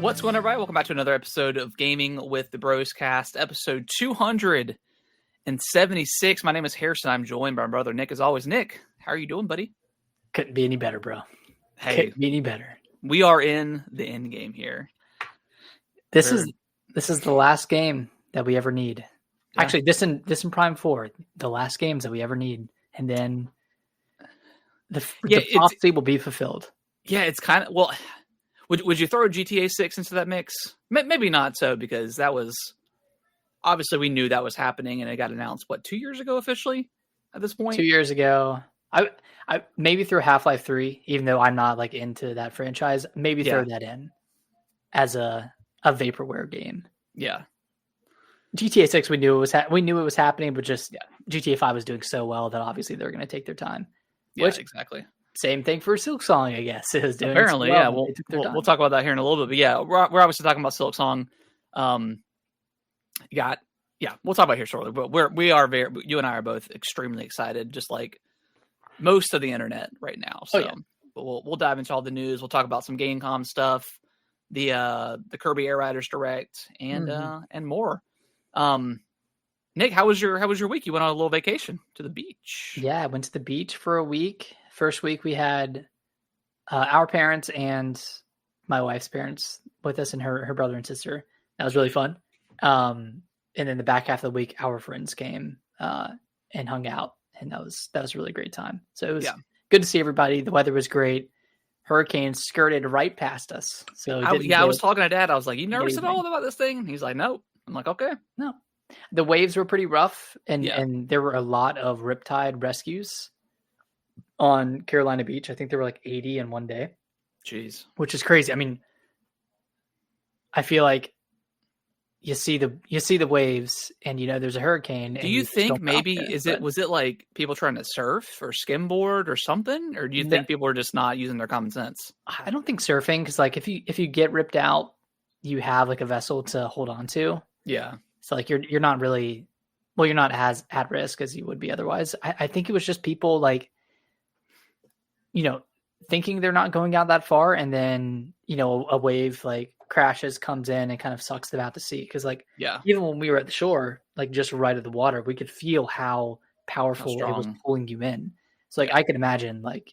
What's going on, everybody? Welcome back to another episode of Gaming with the Broscast, episode 276. My name is Harrison. I'm joined by my brother Nick, as always. Nick, how are you doing, buddy? Couldn't be any better, bro. Hey, couldn't be any better. We are in the end game here. This is the last game that we ever need. Yeah. Actually, this in Prime 4, the last games that we ever need, and then the prophecy will be fulfilled. Yeah, it's kind of Would you throw GTA 6 into that mix? Maybe not so, because that was obviously we knew that was happening, and it got announced 2 years ago officially. At this point, 2 years ago, I maybe throw Half-Life 3, even though I'm not like into that franchise. Maybe throw that in as a vaporware game. Yeah, GTA 6 we knew it was happening, but just GTA 5 was doing so well that obviously they're going to take their time. Yeah, exactly. Same thing for Silksong, I guess. It was doing apparently, so well, we'll talk about that here in a little bit. But yeah, we're obviously talking about Silksong. We'll talk about it here shortly. But you and I are both extremely excited, just like most of the internet right now. So, but we'll dive into all the news. We'll talk about some Gamescom stuff, the Kirby Direct, and more. Nick, how was your week? You went on a little vacation to the beach. Yeah, I went to the beach for a week. First week we had our parents and my wife's parents with us, and her brother and sister. That was really fun. And then the back half of the week, our friends came and hung out, and that was a really great time. So it was good to see everybody. The weather was great. Hurricane skirted right past us. So I was talking to Dad. I was like, "You nervous at all about this thing?" He's like, "Nope." I'm like, "Okay, no." The waves were pretty rough, and there were a lot of riptide rescues on Carolina Beach. I think there were like 80 in one day. Jeez. Which is crazy. I mean, I feel like you see the waves and there's a hurricane. Do you think maybe was it like people trying to surf or skimboard or something? Or do you think people are just not using their common sense? I don't think surfing, because like if you get ripped out, you have like a vessel to hold on to. Yeah. So like you're not really, you're not as at risk as you would be otherwise. I think it was just people like, thinking they're not going out that far, and then a wave like crashes, comes in, and kind of sucks them out to sea. Because even when we were at the shore, like just right at the water, we could feel how powerful it was pulling you in. So I could imagine that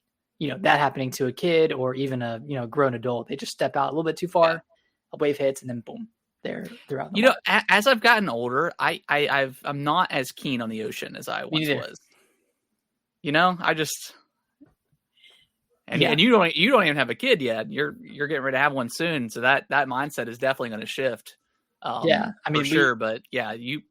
happening to a kid or even a grown adult. They just step out a little bit too far, a wave hits, and then boom, they're out. As I've gotten older, I'm not as keen on the ocean as I once was. I just. And you don't even have a kid yet. You're getting ready to have one soon, so that mindset is definitely going to shift. I mean, for sure. But I'm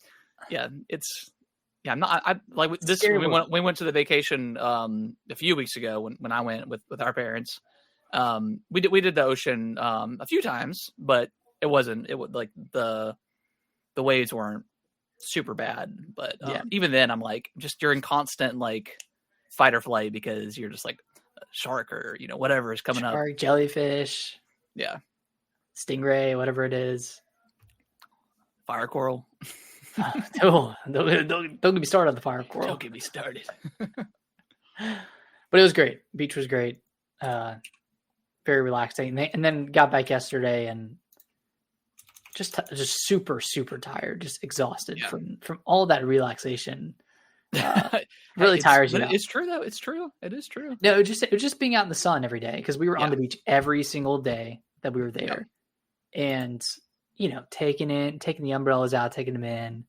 not. I like this. We went to the vacation a few weeks ago when I went with our parents. We did the ocean a few times, but it was like the waves weren't super bad. But even then, I'm like you're in constant like fight or flight, because you're just like shark or whatever is coming up. Jellyfish, stingray, whatever it is, fire coral. Don't get me started on the fire coral. Don't get me started. But it was great. Beach was great. Very relaxing. And then got back yesterday and just super, super tired, just exhausted from all that relaxation. Really tires you out. It's true though. It's true. It is true. No, it was just being out in the sun every day, because we were on the beach every single day that we were there, and taking the umbrellas out, taking them in,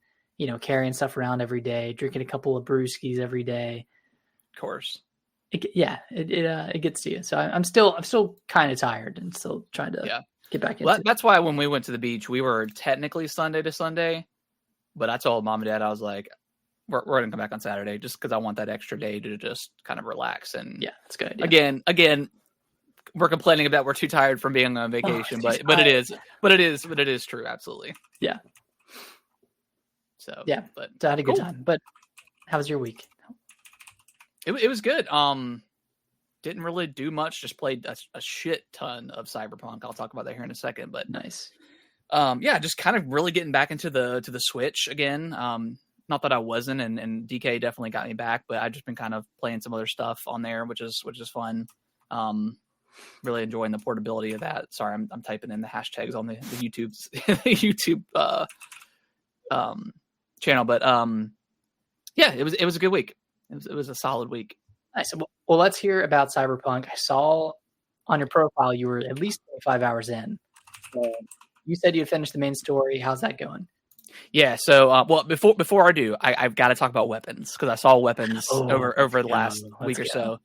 carrying stuff around every day, drinking a couple of brewskis every day. Of course. It gets to you. So I'm still kind of tired and still trying to get back into it. That's why when we went to the beach, we were technically Sunday to Sunday, but I told Mom and Dad, I was like, we're going to come back on Saturday just because I want that extra day to just kind of relax. And that's good idea. Again, we're complaining about we're too tired from being on vacation, but it is true. Absolutely. Yeah. So, but I had a good time. But how was your week? It was good. Didn't really do much. Just played a shit ton of Cyberpunk. I'll talk about that here in a second, but nice. Just kind of really getting back into the Switch again. Not that I wasn't, and DK definitely got me back, but I've just been kind of playing some other stuff on there, which is fun. really enjoying the portability of that. Sorry, I'm typing in the hashtags on the YouTube's the YouTube channel, but yeah, it was a good week. It was a solid week. Nice. Well, let's hear about Cyberpunk. I saw on your profile you were at least 25 hours in. So you said you had finished the main story. How's that going? Yeah. So, well, before I do, I've got to talk about weapons because I saw weapons over the last week or so.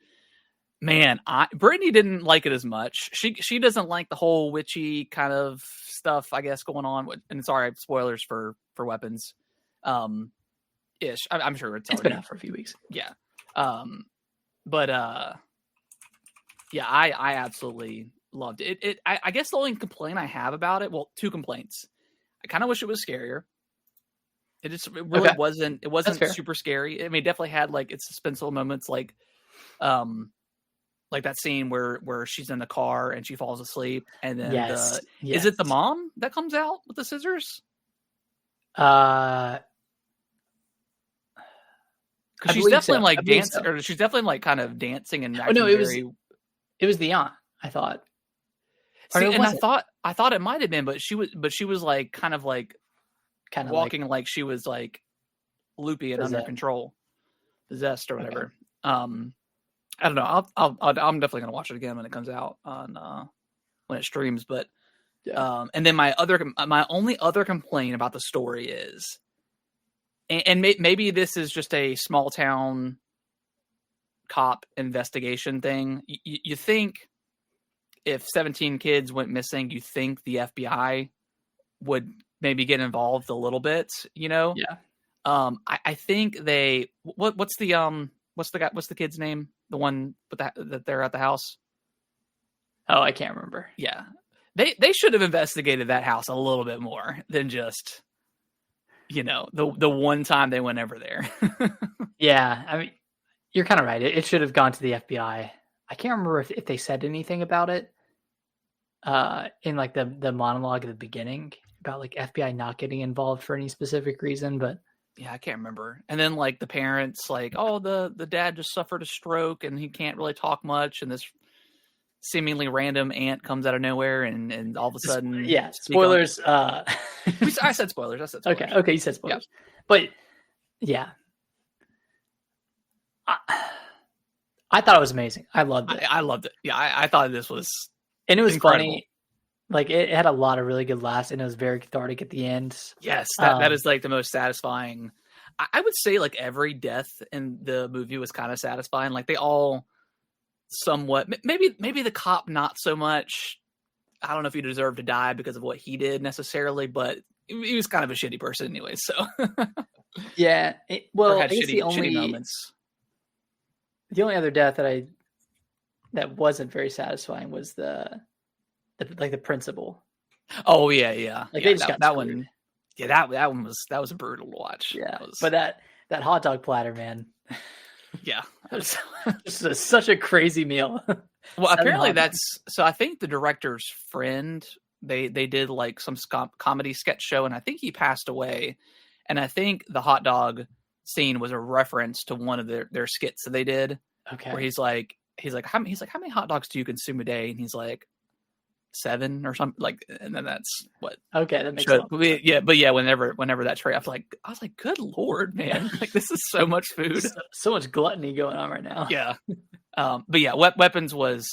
Man, Brittany didn't like it as much. She doesn't like the whole witchy kind of stuff, I guess, going on. And sorry, spoilers for weapons. Ish. I'm sure it's been out for a few weeks. Yeah. But yeah, I absolutely loved it. I guess the only complaint I have about it, well, two complaints. I kind of wish it was scarier. It really wasn't. It wasn't super scary. I mean, it definitely had like its suspenseful moments, like that scene where she's in the car and she falls asleep, and then is it the mom that comes out with the scissors? Because she's definitely like dancing, or she's definitely like kind of dancing and acting it was the aunt, I thought. See, and I thought it might have been, but she was like kind of walking like she was like loopy and under control, possessed or whatever. Okay. I don't know. I'm definitely gonna watch it again when it comes out on when it streams. But and then my only other complaint about the story is, and maybe this is just a small town cop investigation thing. You think if 17 kids went missing, you think the FBI would maybe get involved a little bit, you know? Yeah. I think they what's the kid's name? The one that they're at the house. Oh, I can't remember. Yeah. They should have investigated that house a little bit more than just, you know, the one time they went over there. Yeah, I mean, you're kind of right. It should have gone to the FBI. I can't remember if they said anything about it in like the monologue at the beginning about like FBI not getting involved for any specific reason, but yeah, I can't remember. And then like the parents like, oh, the dad just suffered a stroke and he can't really talk much, and this seemingly random aunt comes out of nowhere and all of a sudden spoilers. I said spoilers. Okay, you said spoilers. Yeah. But yeah. I thought it was amazing. I loved it. I loved it. Yeah, I thought this was and it was incredible. Funny. Like it had a lot of really good laughs, and it was very cathartic at the end. Yes, that is like the most satisfying. I would say like every death in the movie was kind of satisfying. Like they all somewhat, maybe the cop not so much. I don't know if he deserved to die because of what he did necessarily, but he was kind of a shitty person anyway. So yeah, had shitty moments. The only other death that wasn't very satisfying was the principal. Oh yeah. Like they just got that one. Yeah, that one was brutal to watch. Yeah, but that hot dog platter, man. Yeah, this is such a crazy meal. Well, apparently so. I think the director's friend they did like some comedy sketch show, and I think he passed away. And I think the hot dog scene was a reference to one of their skits that they did. Okay, where he's like how many hot dogs do you consume a day? And he's like 7 or something, like, and then that's what. Okay, that makes sense. But whenever that trade, I was like, good Lord, man, like this is so much food, so much gluttony going on right now. Yeah, but yeah, weapons was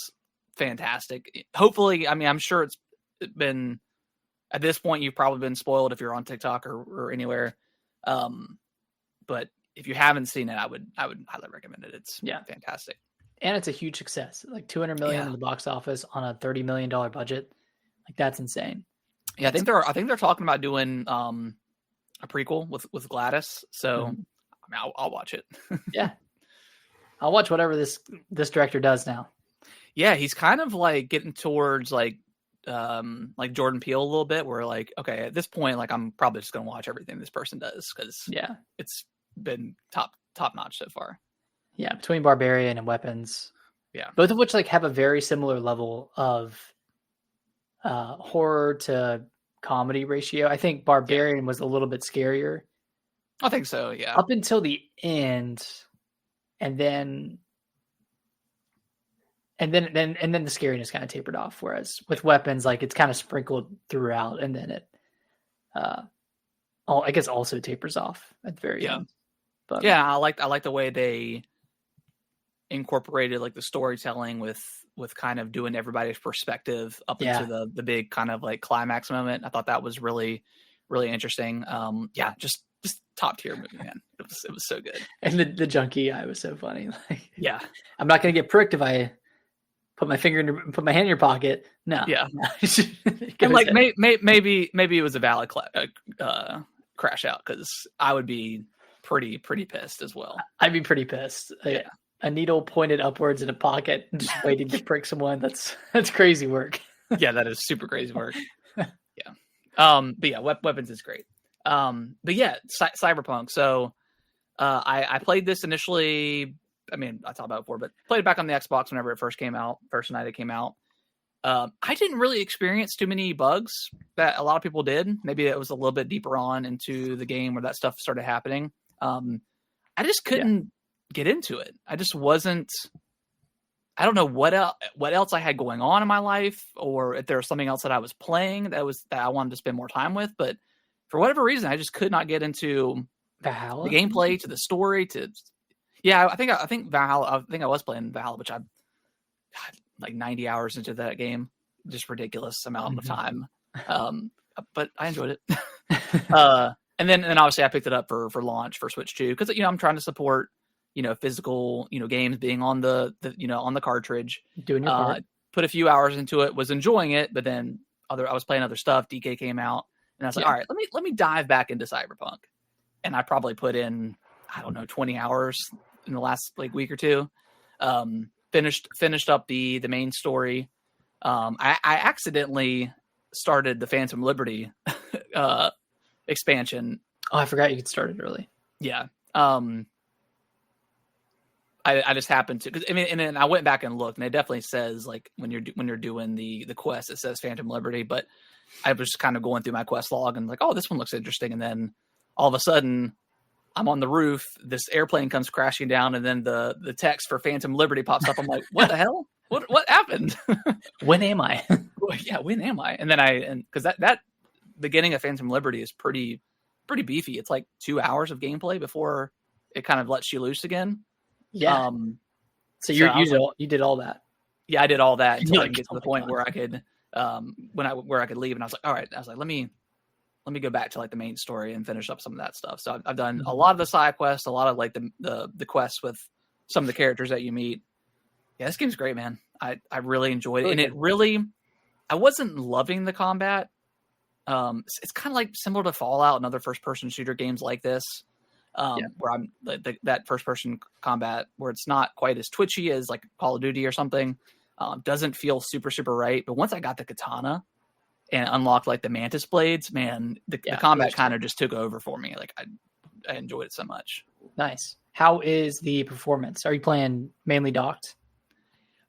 fantastic. Hopefully, I mean, I'm sure it's been at this point you've probably been spoiled if you're on TikTok or anywhere. But if you haven't seen it, I would highly recommend it. It's fantastic. And it's a huge success, like $200 million in the box office on a $30 million budget. Like that's insane. Yeah, I think they're talking about doing a prequel with Gladys. So I mean, I'll watch it. Yeah, I'll watch whatever this director does now. Yeah, he's kind of like getting towards like Jordan Peele a little bit, where like, okay, at this point, like I'm probably just gonna watch everything this person does because it's been top notch so far. Yeah, between Barbarian and Weapons. Yeah. Both of which like have a very similar level of horror to comedy ratio. I think Barbarian was a little bit scarier. I think so, yeah. Up until the end, and then And then the scariness kind of tapered off. Whereas with weapons, like it's kind of sprinkled throughout, and then it, I guess also tapers off at the very end. But yeah, I like the way they incorporated like the storytelling with kind of doing everybody's perspective up into the big kind of like climax moment. I thought that was really, really interesting. Just top tier movie, man. It was so good. And the junkie eye was so funny. Like, yeah, I'm not gonna get pricked if I put my hand in your pocket. No. Yeah. And like maybe it was a valid crash out, because I would be pretty pissed as well. I'd be pretty pissed. Yeah. A needle pointed upwards in a pocket and just waiting to prick someone. That's crazy work. Yeah, that is super crazy work. Yeah. But yeah, weapons is great. But yeah, Cyberpunk. So I played this initially. I mean, I talked about it before, but played it back on the Xbox whenever it first came out, first night it came out. I didn't really experience too many bugs that a lot of people did. Maybe it was a little bit deeper on into the game where that stuff started happening. I just couldn't get into it. I just wasn't. I don't know what else I had going on in my life, or if there was something else that I was playing that I wanted to spend more time with. But for whatever reason, I just could not get into Valhalla? The gameplay, to the story, to I think Valhalla. I think I was playing Valhalla, which like 90 hours into that game, just ridiculous amount of time. But I enjoyed it. And then obviously I picked it up for launch for Switch 2, because I'm trying to support physical games being on the on the cartridge. Doing your part. Put a few hours into it, was enjoying it, but then I was playing other stuff. DK came out, and I was like, all right, let me dive back into Cyberpunk. And I probably put in, I don't know, 20 hours in the last like week or two. Finished up the main story. I accidentally started the Phantom Liberty expansion. Oh, I forgot you could start it early. Yeah. I just happened to, because and then I went back and looked, and it definitely says like when you're doing the quest, it says Phantom Liberty, but I was just kind of going through my quest log and like, oh, this one looks interesting, and then all of a sudden I'm on the roof, this airplane comes crashing down, and then the text for Phantom Liberty pops up. I'm like, what the hell? What happened? When am I? Yeah, when am I? And then because that beginning of Phantom Liberty is pretty beefy. It's like 2 hours of gameplay before it kind of lets you loose again. Yeah. So you did all that. Yeah, I did all that until I get to the point where I could where I could leave, and I was like, all right. I was like, let me go back to like the main story and finish up some of that stuff. So I've done a lot of the side quests, a lot of like the quests with some of the characters that you meet. Yeah, this game's great, man. I really enjoyed it. And it really, I wasn't loving the combat. It's kind of like similar to Fallout and other first person shooter games like this. Where I'm that first person combat where it's not quite as twitchy as like Call of Duty or something. Doesn't feel super right. But once I got the katana and unlocked like the mantis blades, man, the combat kind of just took over for me. Like I enjoyed it so much. Nice. How is the performance? Are you playing mainly docked?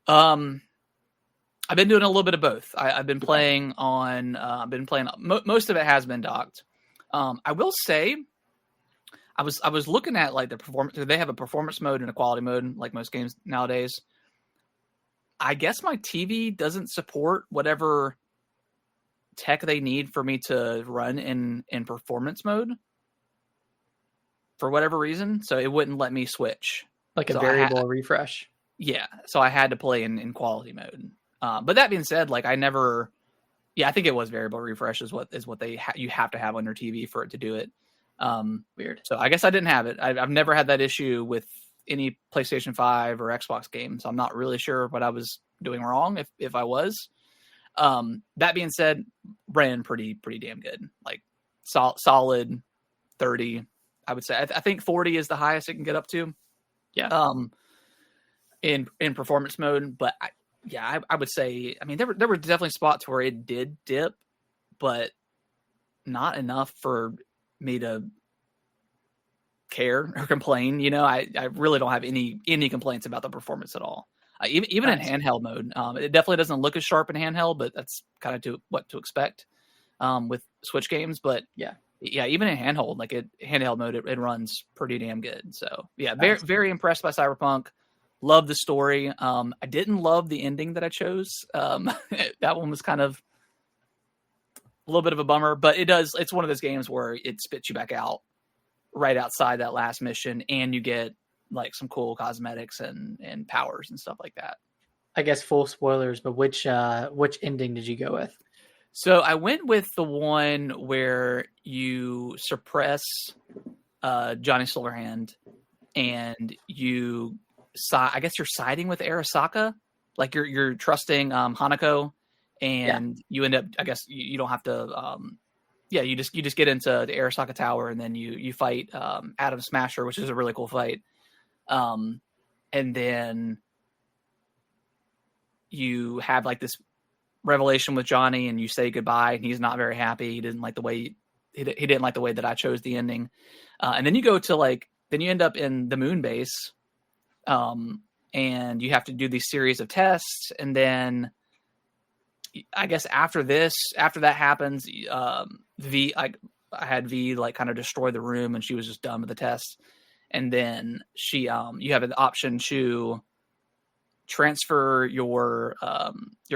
I've been doing a little bit of both. I've been playing on. Most of it has been docked. I will say, I was looking at like the performance. They have a performance mode and a quality mode, like most games nowadays. I guess my TV doesn't support whatever tech they need for me to run in performance mode for whatever reason. So it wouldn't let me switch. Like a variable refresh. Yeah. So I had to play in quality mode. But that being said, like I think it was variable refresh is what you have to have on your TV for it to do it. Weird. So I guess I didn't have it. I've never had that issue with any PlayStation 5 or Xbox game. So I'm not really sure what I was doing wrong if I was. That being said, ran pretty damn good. Like solid 30, I would say. I think 40 is the highest it can get up to. Yeah. In performance mode, but I would say, I mean, there were definitely spots where it did dip, but not enough for me to care or complain. I really don't have any complaints about the performance at all. Even in handheld mode, it definitely doesn't look as sharp in handheld, but that's kind of what to expect with Switch games. But yeah, even in handheld mode, it runs pretty damn good. So yeah, very very impressed by Cyberpunk. Love the story. I didn't love the ending that I chose. That one was kind of a little bit of a bummer, but it's one of those games where it spits you back out right outside that last mission, and you get like some cool cosmetics and powers and stuff like that. I guess full spoilers, but which ending did you go with? So I went with the one where you suppress Johnny Silverhand, and I guess you're siding with Arasaka, like you're trusting Hanako, and you end up, I guess you don't have to. You just get into the Arasaka Tower, and then you fight Adam Smasher, which is a really cool fight, and then you have like this revelation with Johnny, and you say goodbye, and he's not very happy. He didn't like the way he didn't like the way that I chose the ending, and then you go to then you end up in the moon base, and you have to do these series of tests, and then I guess after that happens, I had V like kind of destroy the room, and she was just done with the test, and then she you have an option to transfer your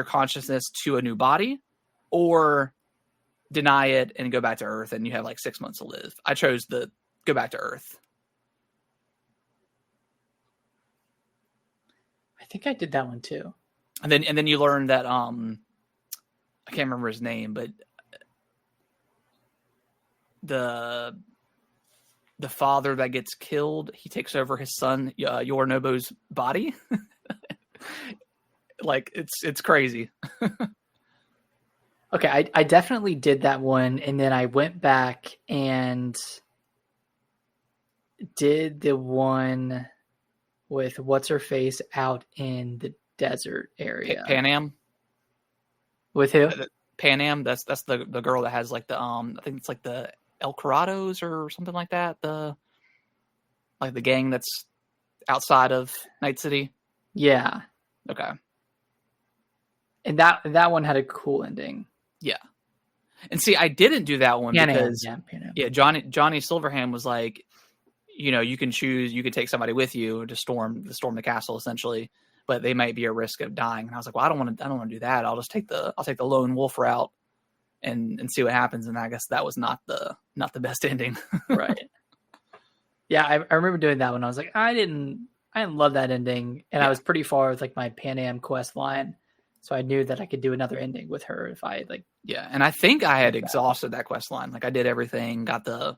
consciousness to a new body, or deny it and go back to Earth, and you have like 6 months to live. I chose the go back to Earth. I think I did that one too. And then you learn that I can't remember his name, but the father that gets killed, he takes over his son Yorinobu's body. Like it's crazy. Okay, I definitely did that one, and then I went back and did the one with what's her face out in the desert area. Panam. With who? Panam. That's the girl that has like the I think it's like the El Corados or something like that. The gang that's outside of Night City. Yeah. Okay. And that one had a cool ending. Yeah. And see, I didn't do that one because Johnny Silverhand was like, you can choose, you could take somebody with you to storm the castle essentially, but they might be at risk of dying. And I was like, well, I don't want to do that. I'll take the lone wolf route and see what happens. And I guess that was not the best ending. Right. Yeah. I remember doing that one. I was like, I didn't love that ending. And I was pretty far with like my Pan Am quest line. So I knew that I could do another ending with her if I like. Yeah. And I think I had exhausted that quest line. Like I did everything, got the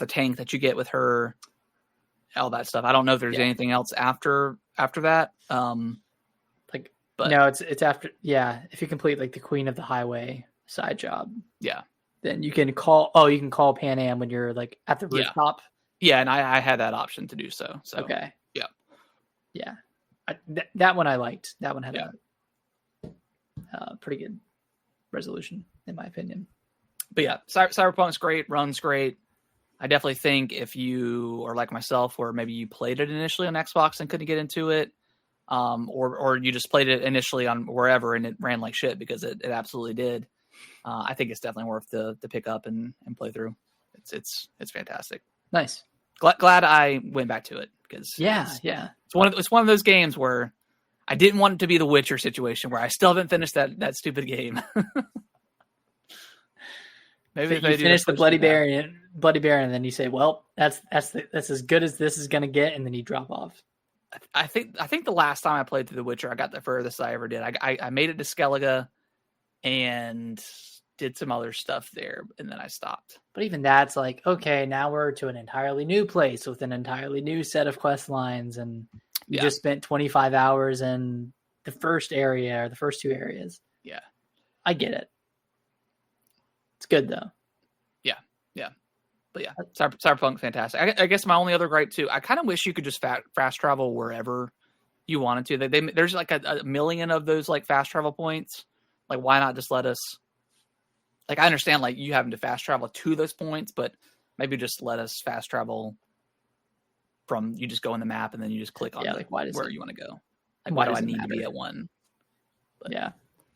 tank that you get with her, all that stuff. I don't know if there's anything else after that. But no, it's after. Yeah. If you complete like the Queen of the Highway side job. Yeah. Then you can call Pan Am when you're like at the rooftop. Yeah. And I had that option to do so. So, okay. Yeah. Yeah. That one I liked. That one had a pretty good resolution in my opinion. But yeah, Cyberpunk's great, runs great. I definitely think if you are like myself, or maybe you played it initially on Xbox and couldn't get into it, or you just played it initially on wherever and it ran like shit, because it absolutely did. I think it's definitely worth to pick up and play through. It's fantastic. Nice. Glad I went back to it, because it's one of those games where I didn't want it to be the Witcher situation where I still haven't finished that stupid game. Maybe so you finish the Bloody Baron, and then you say, "Well, that's as good as this is going to get," and then you drop off. I think the last time I played through The Witcher, I got the furthest I ever did. I made it to Skellige and did some other stuff there, and then I stopped. But even that's like, okay, now we're to an entirely new place with an entirely new set of quest lines, and you just spent 25 hours in the first area or the first two areas. Yeah, I get it. It's good though. Yeah. But yeah, Cyberpunk, fantastic. I guess my only other gripe too, I kind of wish you could just fast travel wherever you wanted to. There's like a million of those like fast travel points. Like, why not just let us? Like, I understand like you having to fast travel to those points, but maybe just let us fast travel from, you just go in the map and then you just click on where you want to go. Like, why do I need to be at one? But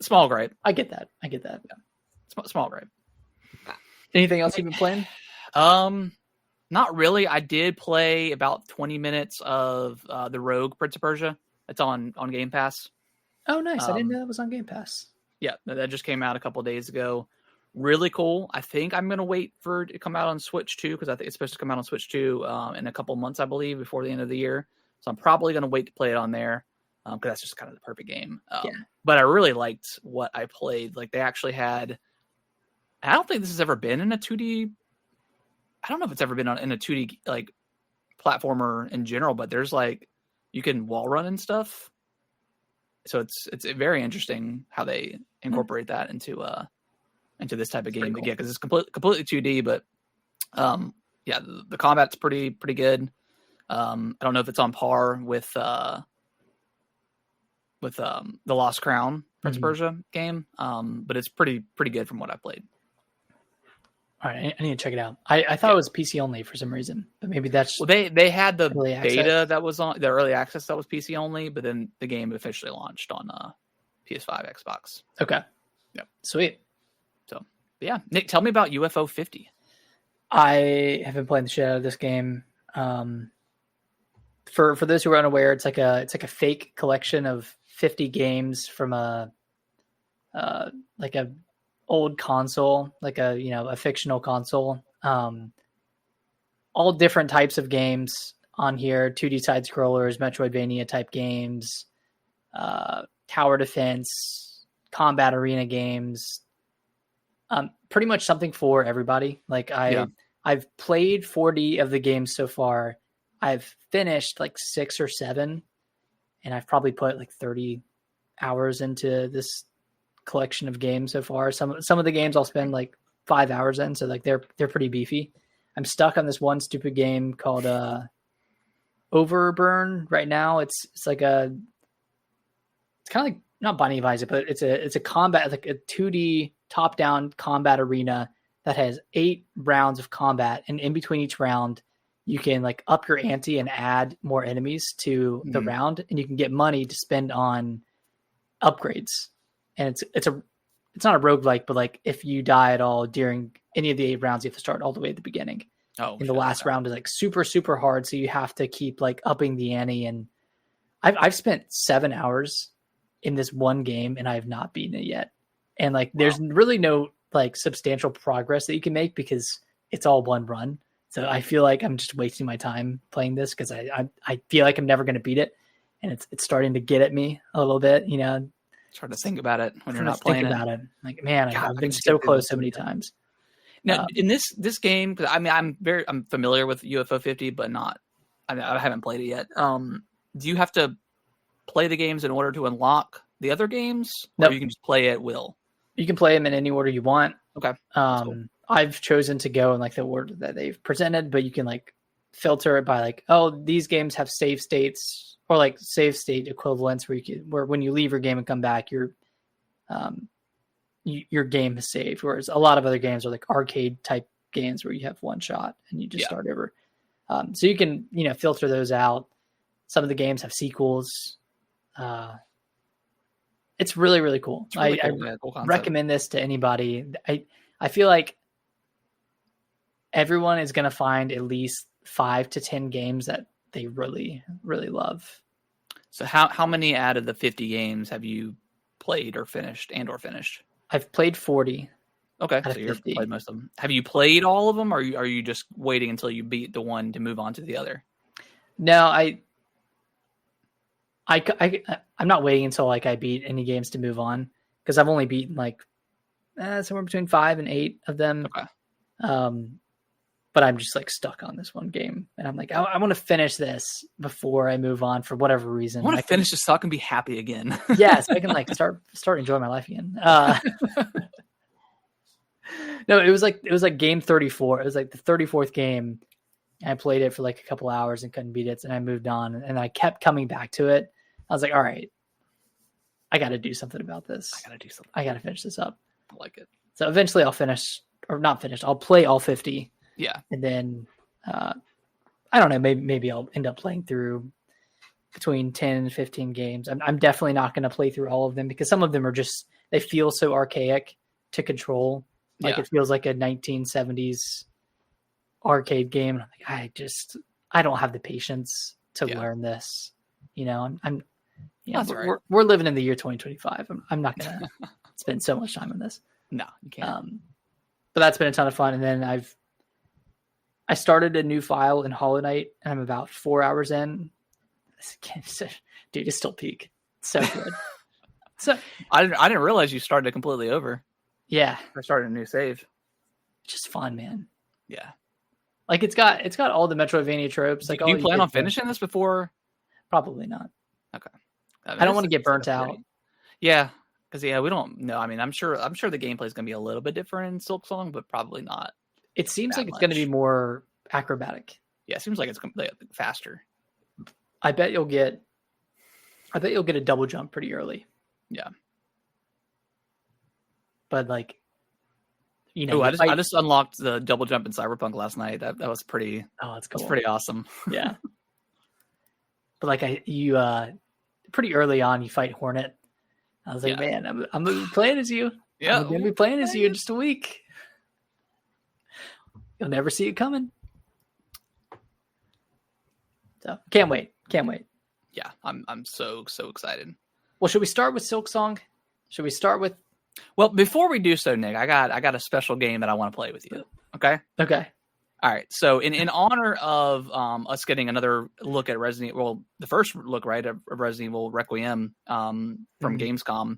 small gripe. I get that. Yeah. Small gripe. Anything else you've been playing? Not really. I did play about 20 minutes of the Rogue Prince of Persia. It's on Game Pass. Oh, nice. I didn't know that was on Game Pass. Yeah, that just came out a couple of days ago. Really cool. I think I'm going to wait for it to come out on Switch 2 because I think it's supposed to come out on Switch 2 in a couple months, I believe, before the end of the year. So I'm probably going to wait to play it on there because that's just kind of the perfect game. But I really liked what I played. Like they actually had, I don't think this has ever been in a 2D. I don't know if it's ever been in a 2D like platformer in general, but there's like you can wall run and stuff. So it's very interesting how they incorporate that into this type of game. Cool. Yeah, because it's completely 2D, but the combat's pretty good. I don't know if it's on par with the Lost Crown Prince of Persia game, but it's pretty good from what I played. All right, I need to check it out. I thought it was PC only for some reason, but maybe that's they had the beta that was on the early access that was PC only, but then the game officially launched on PS5, Xbox. Okay, yep, sweet. So yeah, Nick, tell me about UFO 50. I have been playing the shit out of this game. For those who are unaware, it's like a fake collection of 50 games from a old console, like a fictional console. All different types of games on here: 2D side scrollers, Metroidvania type games, tower defense, combat arena games. Pretty much something for everybody. Like I've played 40 of the games so far. I've finished like 6 or 7, and I've probably put like 30 hours into this collection of games so far. Some of the games I'll spend like 5 hours in, so like they're pretty beefy. I'm stuck on this one stupid game called Overburn right now. It's kind of like not Binding of Isaac, but it's a combat, like a 2D top-down combat arena that has 8 rounds of combat, and in between each round you can like up your ante and add more enemies to the round, and you can get money to spend on upgrades. And it's not a roguelike, but like if you die at all during any of the 8 rounds, you have to start all the way at the beginning. And the last round is like super, super hard. So you have to keep like upping the ante. And I've spent 7 hours in this one game and I have not beaten it yet. And like, there's really no like substantial progress that you can make because it's all one run. So I feel like I'm just wasting my time playing this because I feel like I'm never going to beat it. And it's starting to get at me a little bit, you know. It's hard to think about it when you're not playing about it. Like, man, I've been so close so many times. Now, in this game, because I mean, I'm familiar with UFO 50, but I haven't played it yet. Do you have to play the games in order to unlock the other games, or you can just play at will? You can play them in any order you want. Okay. Cool. I've chosen to go in like the order that they've presented, but you can like filter it by like, oh, these games have save states or like save state equivalents where when you leave your game and come back, your game is saved. Whereas a lot of other games are like arcade type games where you have one shot and you just start over. So you can, filter those out. Some of the games have sequels. It's really, really cool. I recommend this to anybody. I feel like everyone is going to find at least 5 to 10 games that they really, really love. So how many out of the 50 games have you played or finished? I've played 40. Okay, so you've played most of them. Have you played all of them, or are you just waiting until you beat the one to move on to the other? No, I'm not waiting until like I beat any games to move on because I've only beaten like somewhere between 5 and 8 of them. Okay. But I'm just like stuck on this one game, and I'm like, I want to finish this before I move on for whatever reason. I want to finish this so I can be happy again. Yeah, so I can like start enjoying my life again. No, it was like game 34. It was like the 34th game. I played it for like a couple hours and couldn't beat it, and I moved on. And I kept coming back to it. I was like, all right, I got to do something about this. I got to finish this up. I like it. So eventually I'll finish, or not finish. I'll play all 50. Yeah. And then, I don't know, maybe I'll end up playing through between 10 and 15 games. I'm definitely not going to play through all of them because some of them are just, they feel so archaic to control. Like it feels like a 1970s arcade game. And I'm like, I don't have the patience to learn this. I'm we're living in the year 2025. I'm not going to spend so much time on this. No, you can't. But that's been a ton of fun. And then I started a new file in Hollow Knight, and I'm about 4 hours in. This game, dude, it's still peak. It's so good. So I didn't realize you started it completely over. Yeah, I started a new save. Just fun, man. Yeah, like it's got all the Metroidvania tropes. Like, do you plan on finishing this before? Probably not. Okay. I don't want to get burnt out. Yeah, because we don't know. I mean, I'm sure the gameplay is going to be a little bit different in Silksong, but probably not. It seems like it's going to be more acrobatic. Yeah, it seems like it's faster. I bet you'll get a double jump pretty early. Yeah. But like, I just unlocked the double jump in Cyberpunk last night. That was pretty. Oh, that's cool. That's pretty awesome. Yeah. But like pretty early on, you fight Hornet. I was like, man, I'm gonna be playing as you. Yeah, I'm gonna be playing as you in just a week. You'll never see it coming. So can't wait. Yeah, I'm so excited. Well, should we start with Silksong? Should we start with? Well, before we do so, Nick, I got a special game that I want to play with you. Okay. Okay. All right. So in honor of us getting another look at Resident Evil, the first look, right, of Resident Evil Requiem from Gamescom,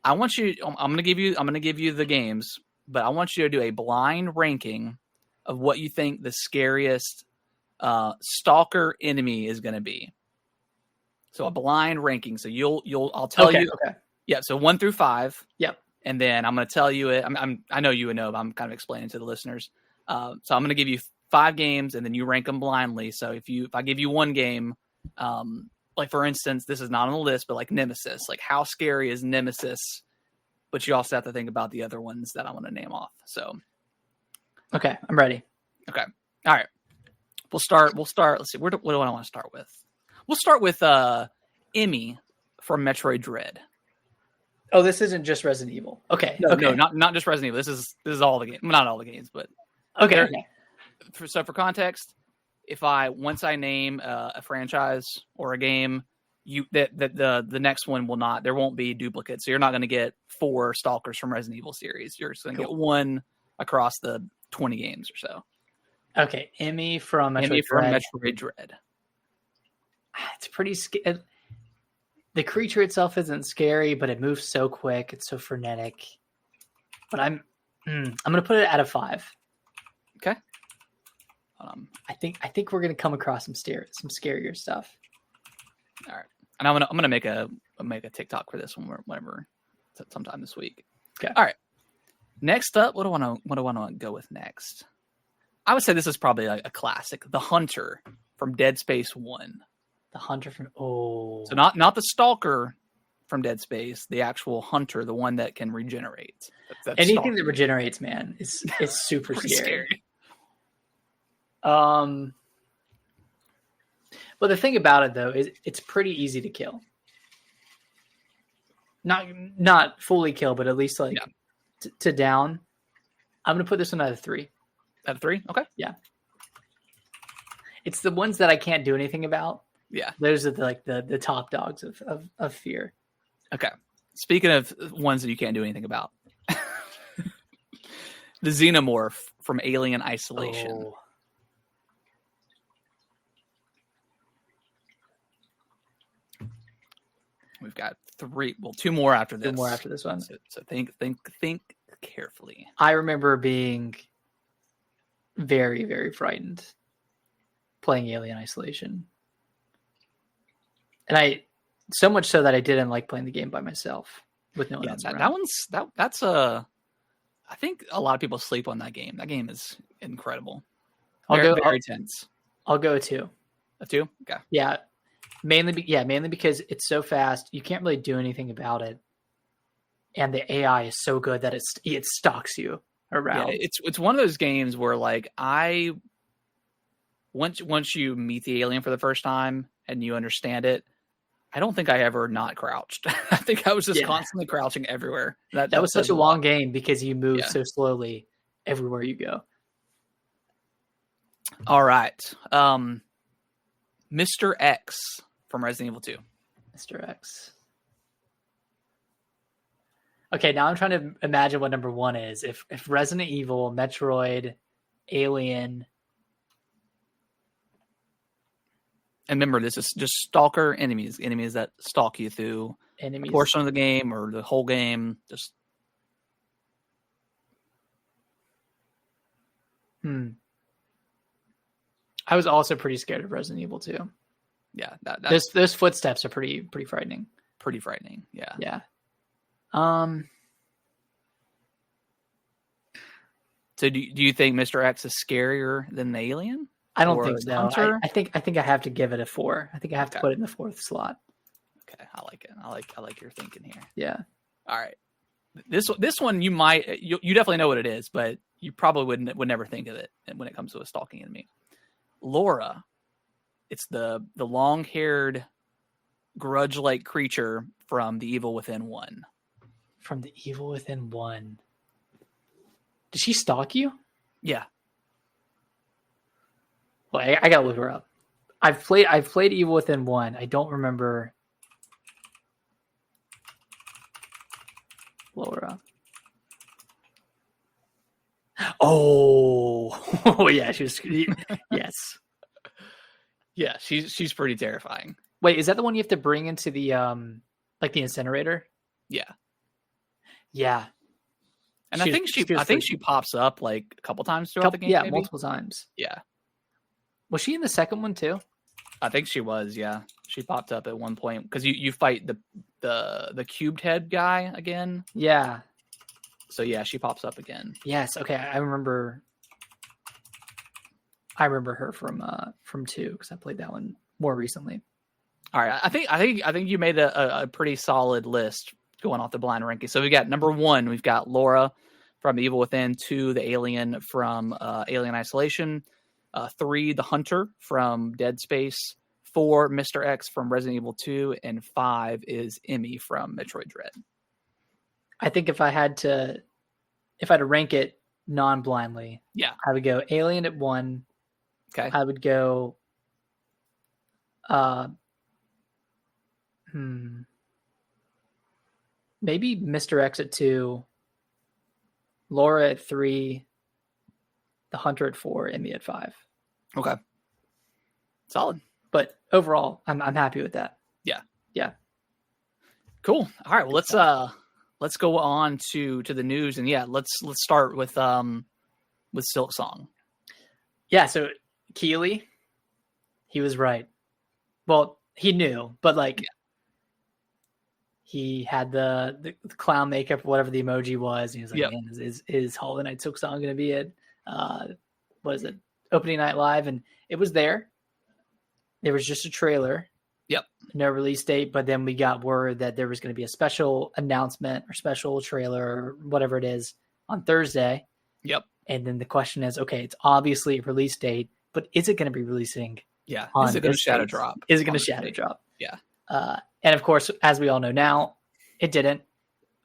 I'm gonna give you the games, but I want you to do a blind ranking of what you think the scariest stalker enemy is going to be. So a blind ranking. So I'll tell you. Okay. Yeah. So 1 through 5. Yep. And then I'm going to tell you it. I know you would know, but I'm kind of explaining to the listeners. So I'm going to give you 5 games, and then you rank them blindly. So if I give you one game, like for instance, this is not on the list, but like Nemesis, like how scary is Nemesis? But you also have to think about the other ones that I want to name off. So. Okay, I'm ready. Okay. All right. We'll start. Let's see. What do I want to start with? We'll start with Emmy from Metroid Dread. Oh, this isn't just Resident Evil. Okay. No, not just Resident Evil. This is all the games. Not all the games, but okay. So for context, once I name a franchise or a game, the next one will not. There won't be duplicates. So you're not going to get 4 stalkers from Resident Evil series. You're just going to get one across the 20 games or so. Okay, Emmy from Metroid Dread. It's pretty scary. The creature itself isn't scary, but it moves so quick. It's so frenetic. But I'm going to put it at a 5. Okay. I think we're going to come across some scarier stuff. All right, and I'm gonna make a TikTok for this one whenever sometime this week. Okay. All right. Next up, what do I want to go with next? I would say this is probably a classic, The Hunter from Dead Space 1. The Hunter from So not the stalker from Dead Space, the actual hunter, the one that can regenerate. Anything that regenerates, man, is super scary. But the thing about it though is it's pretty easy to kill. Not fully kill, but at least to down. I'm gonna put this one at a 3. At a 3? Okay. Yeah. It's the ones that I can't do anything about. Yeah. Those are the top dogs of fear. Okay. Speaking of ones that you can't do anything about. The Xenomorph from Alien Isolation. Oh. We've got 3. Well, 2 more after this. 2 more after this one. So think carefully. I remember being very, very frightened playing Alien Isolation. And so much so that I didn't like playing the game by myself with no one else around. That's I think a lot of people sleep on that game. That game is incredible. Very tense. I'll go a 2. A 2? Okay. Yeah. Mainly because it's so fast. You can't really do anything about it. And the AI is so good that it stalks you around. Yeah, it's one of those games where once you meet the alien for the first time and you understand it, I don't think I ever not crouched. I think I was just constantly crouching everywhere. That was such a long game because you move so slowly everywhere you go. All right. Mr. X from Resident Evil 2. Mr. X. Okay, now I'm trying to imagine what number 1 is. If Resident Evil, Metroid, Alien. And remember, this is just stalker enemies that stalk you through a portion of the game or the whole game. Just I was also pretty scared of Resident Evil 2. Yeah, those footsteps are pretty frightening. Pretty frightening. Yeah. Yeah. So do you think Mr. X is scarier than the Alien? I don't think so. I think I have to give it a 4. I think I have to put it in the 4th slot. Okay, I like it. I like your thinking here. Yeah. All right. This one you definitely know what it is, but you probably would never think of it when it comes to a stalking enemy. Laura, it's the long-haired grudge-like creature from The Evil Within 1. From The Evil Within 1. Did she stalk you? Yeah. Well, I gotta look her up. I've played Evil Within 1. I don't remember Laura. Oh, yeah, she was. Yes. Yeah, she's pretty terrifying. Wait, is that the one you have to bring into the the incinerator? Yeah. Yeah. And I think she pops up like a couple times throughout the game. Yeah, maybe? multiple times. Yeah. Was she in the second one too? I think she was. Yeah, she popped up at one point because you fight the cubed head guy again. Yeah. So yeah, she pops up again. Yes. Okay, I remember her from 2 because I played that one more recently. All right, I think you made a pretty solid list going off the blind ranking. So we got number 1, we've got Laura from Evil Within, 2, the alien from Alien Isolation, 3, the Hunter from Dead Space, 4, Mr. X from Resident Evil 2, and 5 is Emmy from Metroid Dread. I think if I had to rank it non-blindly, yeah, I would go Alien at 1. Okay. I would go maybe Mr. X at 2, Laura at 3, the Hunter at 4, Emmy at 5. Okay. Solid. But overall, I'm happy with that. Yeah. Yeah. Cool. All right. Well, let's go on to the news, and yeah, let's start with Silksong. Yeah. So Keeley, he was right. Well, he knew, but he had the clown makeup, whatever the emoji was. And he was like, man, is Hollow Knight Silksong going to be it? What is it? Opening night live, and it was there. There was just a trailer. Yep. No release date, but then we got word that there was going to be a special announcement or special trailer or whatever it is on Thursday. Yep. And then the question is, okay, it's obviously a release date, but is it going to be releasing? Yeah. Is it going to shadow drop? Is it going to shadow drop? Yeah. And of course, as we all know now, it didn't,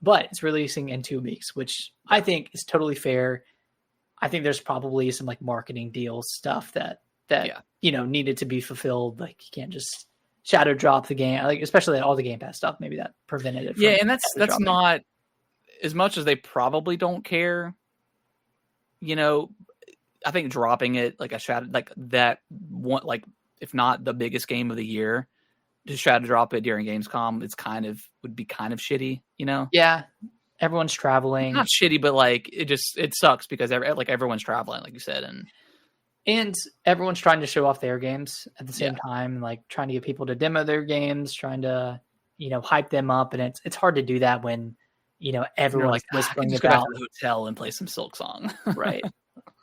but it's releasing in 2 weeks, which I think is totally fair. I think there's probably some marketing deal stuff that needed to be fulfilled. Like you can't just shadow drop the game, especially all the Game Pass stuff. Maybe that prevented it. Yeah, and that's not as much as they probably don't care. I think dropping it like a shadow that one, if not the biggest game of the year, to shadow drop it during Gamescom, would be kind of shitty. Yeah. Everyone's traveling. Not shitty, but it sucks because everyone's traveling, like you said, and everyone's trying to show off their games at the same time, trying to get people to demo their games, trying to hype them up, and it's hard to do that when everyone's whispering about go back to the hotel and play some Silksong. Right.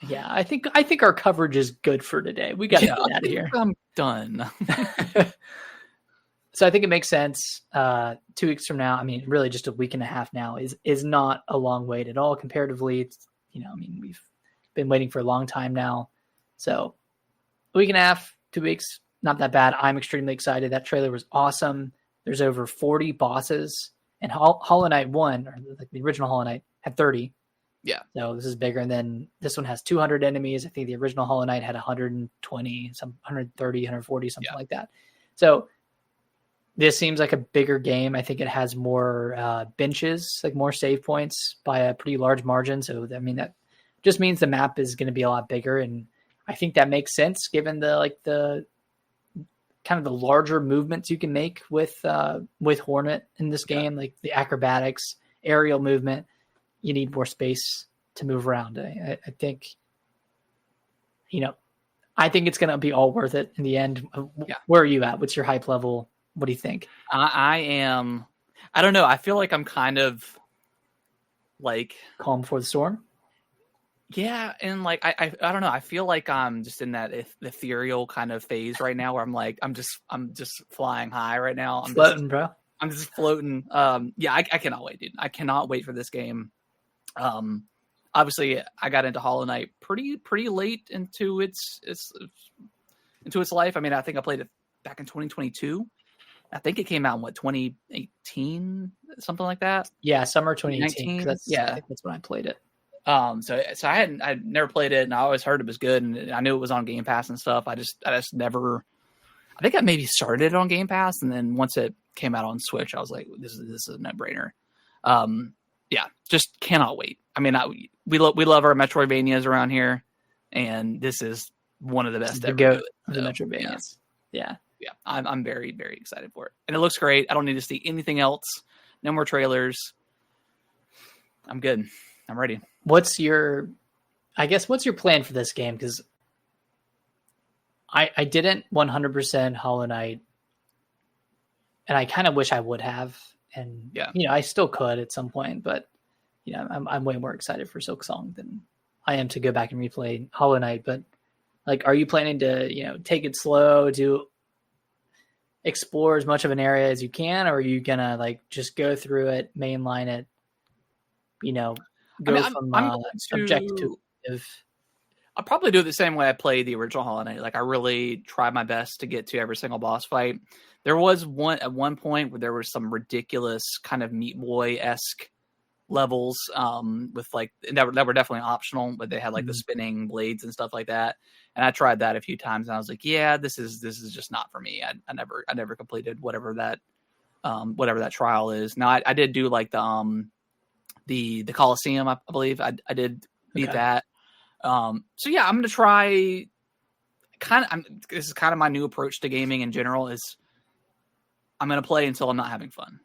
Yeah, I think our coverage is good for today. We got to get out of here. I'm done. So I think it makes sense. 2 weeks from now, really just a week and a half now is not a long wait at all. Comparatively, it's, we've been waiting for a long time now. So a week and a half, 2 weeks, not that bad. I'm extremely excited. That trailer was awesome. There's over 40 bosses, and Hollow Knight 1, or the original Hollow Knight, had 30. Yeah. So this is bigger. And then this one has 200 enemies. I think the original Hollow Knight had 120, some 130, 140, something like that. So this seems like a bigger game. I think it has more benches, like more save points by a pretty large margin. So, I mean, that just means the map is going to be a lot bigger. And I think that makes sense given the kind of the larger movements you can make with Hornet in this game, like the acrobatics, aerial movement. You need more space to move around. I think, I think it's going to be all worth it in the end. Yeah. Where are you at? What's your hype level? What do you think? I don't know. I feel like I'm kind of like calm before the storm. Yeah. And like, I don't know. I feel like I'm just in that ethereal kind of phase right now where I'm just flying high right now. I'm floating, bro. I'm just floating. Yeah, I cannot wait, dude. I cannot wait for this game. Obviously I got into Hollow Knight pretty late into its life. I mean, I think I played it back in 2022. I think it came out in 2018, something like that. Yeah, summer 2018. I think that's when I played it. So I'd never played it, and I always heard it was good, and I knew it was on Game Pass and stuff. I just never. I think I maybe started it on Game Pass, and then once it came out on Switch, I was like, this is a no-brainer. Yeah, just cannot wait. I mean, we love our Metroidvanias around here, and this is one of the best ever. The Metroidvanias. Yeah. Yeah, I'm very, very excited for it. And it looks great. I don't need to see anything else. No more trailers. I'm good. I'm ready. What's your plan for this game? Because I didn't 100% Hollow Knight, and I kind of wish I would have. And, I still could at some point, but, I'm way more excited for Silksong than I am to go back and replay Hollow Knight. But, like, are you planning to, take it slow, explore as much of an area as you can, or are you gonna like just go through it, mainline it, from objective to objective? I'll probably do it the same way I played the original Hollow Knight. Like I really try my best to get to every single boss fight. There was at one point where there was some ridiculous kind of Meat Boy-esque levels with like that were definitely optional, but they had like the spinning blades and stuff like that. And I tried that a few times, and I was like, "Yeah, this is just not for me." I never completed whatever that trial is. Now I did do like the Coliseum, I believe. I did beat that. So yeah, I'm gonna try. This is kind of my new approach to gaming in general. Is I'm gonna play until I'm not having fun.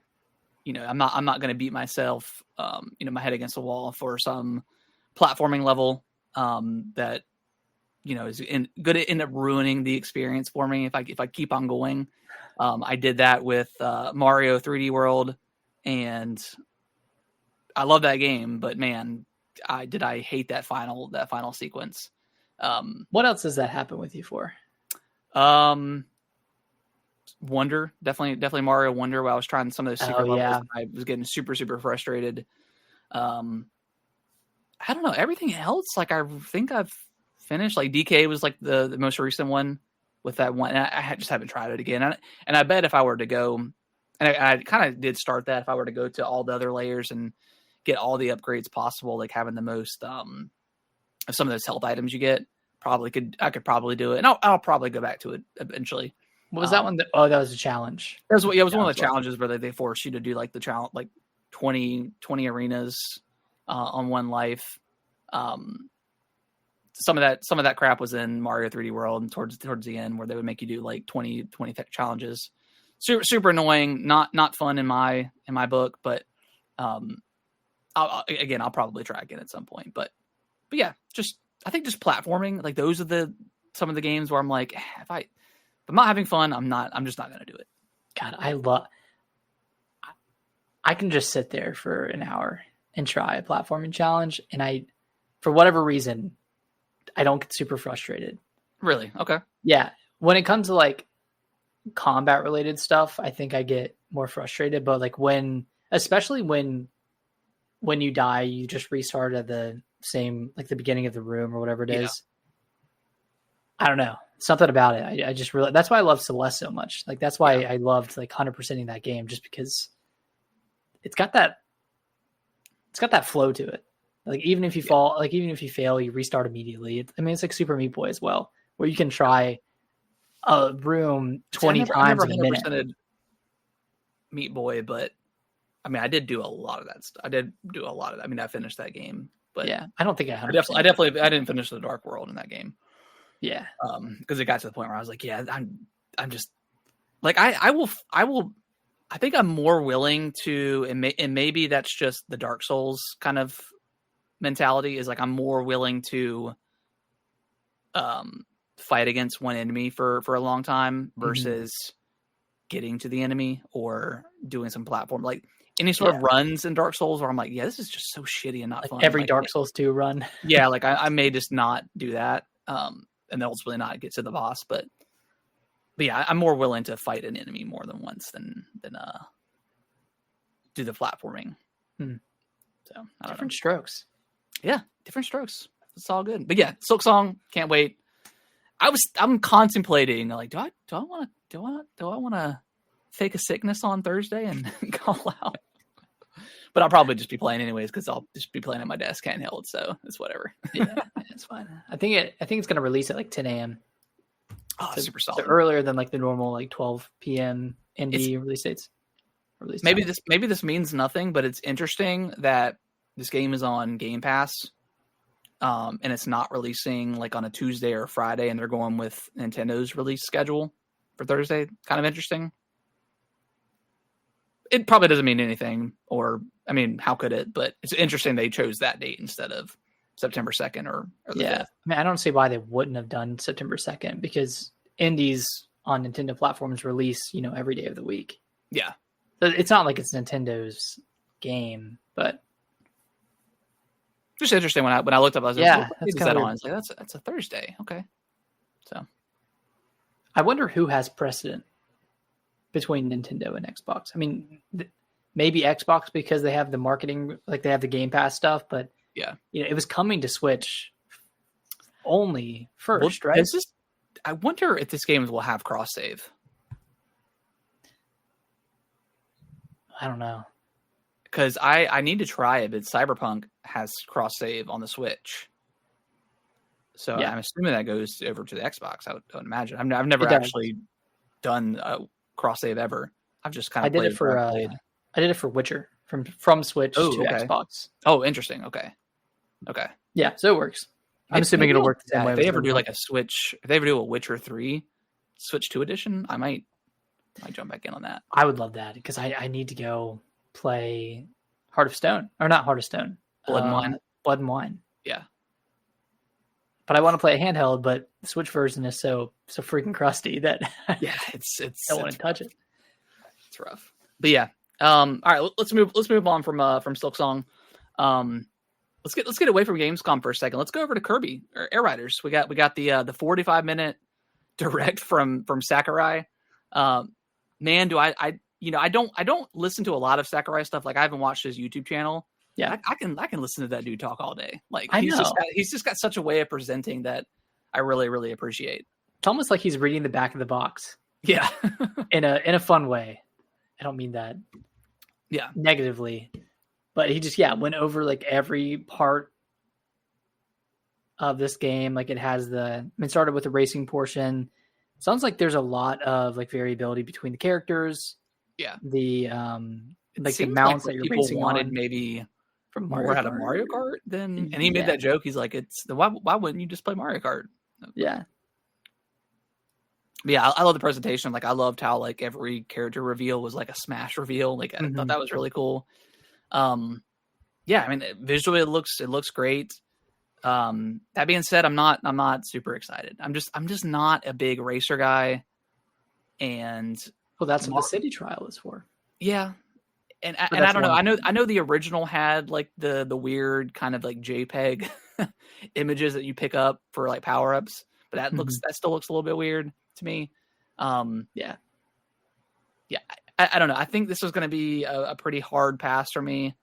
I'm not gonna beat myself, my head against the wall for some platforming level that. Is going to end up ruining the experience for me if I keep on going. I did that with Mario 3D World, and I love that game. But man, I hate that final sequence. What else does that happen with you for? Wonder, definitely Mario Wonder. While I was trying some of those secret levels, I was getting super frustrated. I don't know, everything else. Like I think I've finished. Like DK was like the most recent one with that one. And I just haven't tried it again. And I bet if I were to go, and I kind of did start that, if I were to go to all the other layers and get all the upgrades possible, like having the most of some of those health items you get, I could probably do it. And I'll probably go back to it eventually. What was that one? That was a challenge. It was one of the challenges where they force you to do like the challenge, like 20 arenas on one life. Some of that crap was in Mario 3D World and towards the end where they would make you do like 20 challenges. Super annoying, not fun in my book, but I'll probably try again at some point. But yeah, I think just platforming, like those are some of the games where I'm like, if I'm not having fun, I'm just not going to do it. God, I can just sit there for an hour and try a platforming challenge, and for whatever reason, I don't get super frustrated. Really? Okay. Yeah. When it comes to like combat related stuff, I think I get more frustrated, but like especially when you die, you just restart at the same, like the beginning of the room or whatever it is. I don't know. Something about it. I just really, that's why I love Celeste so much. Like that's why I loved like 100%ing that game, just because it's got that flow to it Like even if you fall, like even if you fail, you restart immediately. It's like Super Meat Boy as well, where you can try a room 20 times in a minute. 100%ed Meat Boy, but I mean, I did do a lot of that stuff. I did do a lot of that. I mean, I finished that game, but yeah, I don't think I didn't finish the Dark World in that game. Yeah, because it got to the point where I was like, yeah, I'm just like I think I'm more willing to, and maybe that's just the Dark Souls kind of mentality, is like I'm more willing to fight against one enemy for a long time versus getting to the enemy or doing some platform, like any sort of runs in Dark Souls where I'm like, yeah, this is just so shitty and not fun. Every Dark Souls 2 run. Yeah, like I may just not do that, and then ultimately not get to the boss. But yeah, I'm more willing to fight an enemy more than once than do the platforming. So different strokes. Yeah, different strokes. It's all good. But yeah, Silksong, can't wait. I'm contemplating, like, do I want to fake a sickness on Thursday and call out? But I'll probably just be playing anyways because I'll just be playing at my desk handheld, so it's whatever. Yeah, it's fine. I think it's going to release at like 10 a.m. Oh, super solid. So earlier than like the normal like 12 p.m. indie release dates. Maybe this means nothing, but it's interesting that this game is on Game Pass, and it's not releasing like on a Tuesday or a Friday, and they're going with Nintendo's release schedule for Thursday. Kind of interesting. It probably doesn't mean anything, or I mean, how could it? But it's interesting they chose that date instead of September 2nd or the 5th. I mean, I don't see why they wouldn't have done September 2nd, because indies on Nintendo platforms release, every day of the week. Yeah. So it's not like it's Nintendo's game, but just interesting when I looked up, I was like, that's kind of on. It's like that's a Thursday. Okay. So I wonder who has precedent between Nintendo and Xbox. I mean, maybe Xbox because they have the marketing, like they have the Game Pass stuff, but yeah, it was coming to Switch only first, right? I wonder if this game will have cross save. I don't know. Because I need to try it, but Cyberpunk has cross save on the Switch. So I'm assuming that goes over to the Xbox, I would imagine. I've never actually done a cross save ever. I've just kind of played it I did it for Witcher from Switch to Xbox. Oh, interesting. Okay. Yeah, so it works. I'm assuming it'll work the same way. If they ever do like if they ever do a Witcher 3 Switch 2 edition, I might jump back in on that. I would love that because I need to go play Heart of Stone, or not Heart of Stone, Blood and Wine. Blood and Wine. Yeah. But I want to play a handheld, but the Switch version is so freaking crusty that I don't want to touch it. It's rough. But yeah. All right, let's move on from Silksong. Let's get away from Gamescom for a second. Let's go over to Kirby or Air Riders. We got the 45-minute direct from Sakurai. Man, do I don't listen to a lot of Sakurai stuff. Like I haven't watched his YouTube channel. Yeah, I can listen to that dude talk all day. Like he's just got such a way of presenting that I really, really appreciate. It's almost like he's reading the back of the box. Yeah, in a fun way. I don't mean that. Yeah, negatively, but he just went over like every part of this game. Like it has started with the racing portion. Sounds like there's a lot of like variability between the characters. Yeah, the like the mounts that you're racing wanted on. Maybe from more out of Mario Kart than, and he made that joke. He's like, why wouldn't you just play Mario Kart? Yeah. Yeah, I love the presentation. Like I loved how like every character reveal was like a Smash reveal. Like I thought that was really cool. Yeah, I mean visually it looks great. That being said, I'm not super excited. I'm just not a big racer guy. And well, that's what the city trial is for. Yeah. And I don't know. I know the original had like the weird kind of like JPEG images that you pick up for like power-ups, but that still looks a little bit weird to me. Yeah. I don't know. I think this is going to be a pretty hard pass for me.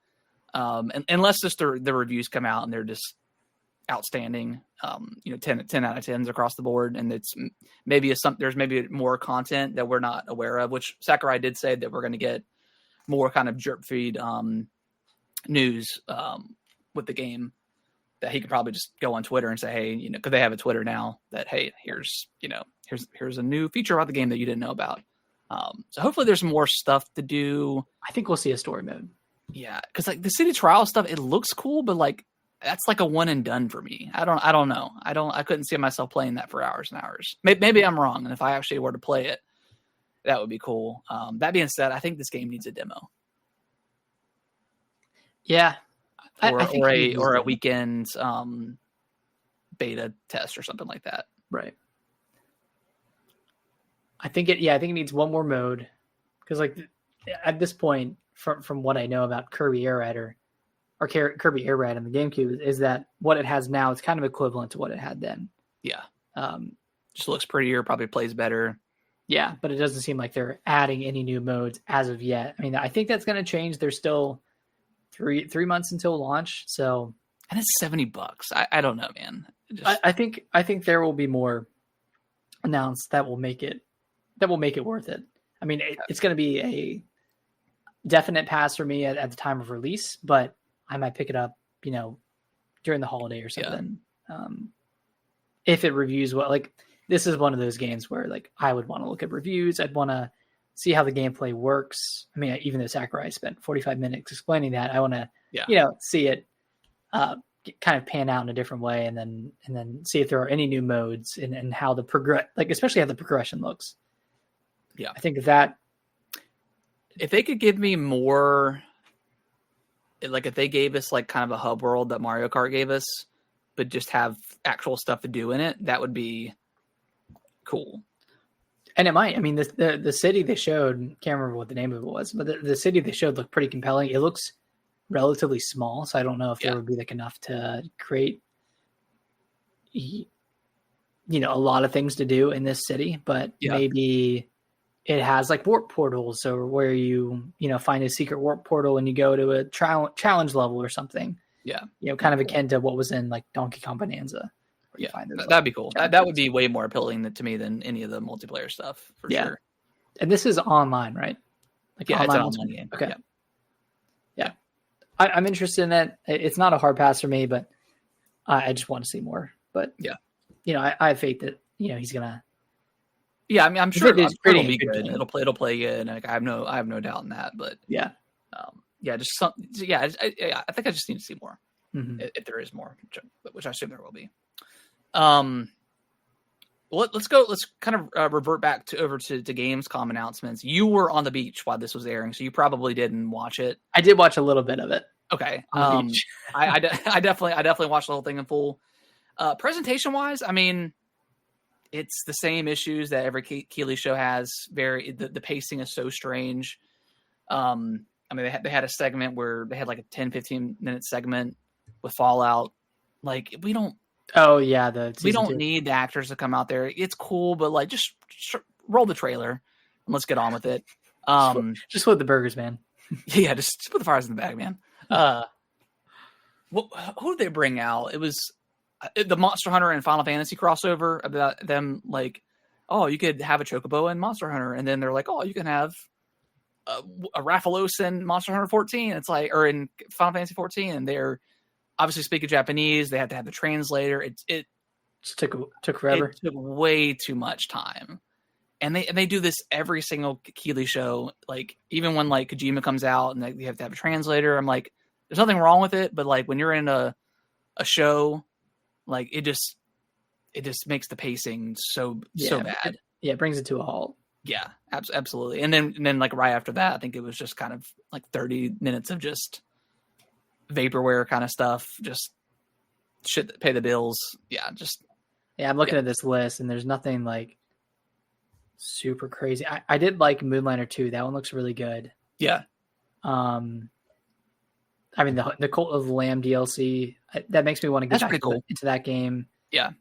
And unless just the reviews come out and they're just outstanding, 10 out of 10s across the board. And it's there's maybe more content that we're not aware of, which Sakurai did say that we're going to get more kind of drip feed news with the game that he could probably just go on Twitter and say, hey, because they have a Twitter now that, hey, here's a new feature about the game that you didn't know about. So hopefully there's more stuff to do. I think we'll see a story mode. Yeah, because like the city trial stuff, it looks cool, but like that's like a one and done for me. I don't know. I couldn't see myself playing that for hours and hours. Maybe I'm wrong, and if I actually were to play it, that would be cool. That being said, I think this game needs a demo. Yeah, or a weekend beta test or something like that. Right. I think it needs one more mode, because like at this point, from what I know about Kirby Air Ride or Kirby Air Ride on the GameCube, is that what it has now is kind of equivalent to what it had then. Yeah. Just looks prettier, probably plays better. Yeah, but it doesn't seem like they're adding any new modes as of yet. I mean, I think that's going to change. There's still three months until launch, so and it's $70. I don't know, man. I think there will be more announced that will make it worth it. I mean, it's going to be a definite pass for me at the time of release, but I might pick it up, during the holiday or something. Yeah. If it reviews well, like this is one of those games where like I would want to look at reviews. I'd want to see how the gameplay works. I mean, even though Sakurai spent 45 minutes explaining that, I want to, see it kind of pan out in a different way, and then see if there are any new modes and how especially how the progression looks. Yeah, I think if they could give me more, like if they gave us like kind of a hub world that Mario Kart gave us, but just have actual stuff to do in it, that would be cool. And it might. I mean, the city they showed, can't remember what the name of it was, but the city they showed looked pretty compelling. It looks relatively small, so I don't know if there would be like enough to create, a lot of things to do in this city. But maybe it has like warp portals, or where you find a secret warp portal and you go to a challenge level or something. Yeah, kind of akin to what was in like Donkey Kong Bonanza. Yeah, that'd be cool. That would be way more appealing to me than any of the multiplayer stuff, for sure. And this is online, right? Like it's an online game. Okay. Yeah. I'm interested in it. It's not a hard pass for me, but I just want to see more. But I have faith that he's gonna. Yeah, I mean, I'm sure it'll be good. It'll play good, and like, I have no doubt in that. But I think I just need to see more, if there is more, which I assume there will be. Let's go. Let's kind of revert back over to Gamescom announcements. You were on the beach while this was airing, so you probably didn't watch it. I did watch a little bit of it. Okay. I definitely watched the whole thing in full. Presentation wise, I mean, it's the same issues that every Keighley show has. The pacing is so strange. I mean, they had a segment where they had like a 10-15 minute segment with Fallout. Like, we don't. Oh yeah, we don't need the actors to come out there. It's cool, but like just roll the trailer and let's get on with it. Just flip the burgers, man. Yeah, just put the fires in the bag, man. Who did they bring out? It was the Monster Hunter and Final Fantasy crossover about them. Like, oh, you could have a Chocobo in Monster Hunter, and then they're like, oh, you can have a Rathalos in Monster Hunter 14. It's like, or in Final Fantasy 14, and they're obviously speaking Japanese. They had to have the translator. It took forever. It took way too much time. And they do this every single Keighley show. Like, even when like Kojima comes out and you have to have a translator, I'm like, there's nothing wrong with it. But like when you're in a show, like it just makes the pacing so bad. It brings it to a halt. Yeah, absolutely. And then like right after that, I think it was just kind of like 30 minutes of just vaporware kind of stuff, just shit that pay the bills. Yeah, I'm looking at this list and there's nothing like super crazy. I did like Moonliner 2. That one looks really good. Yeah. I mean the Cult of the Lamb DLC, that makes me want to get back into that game. Yeah.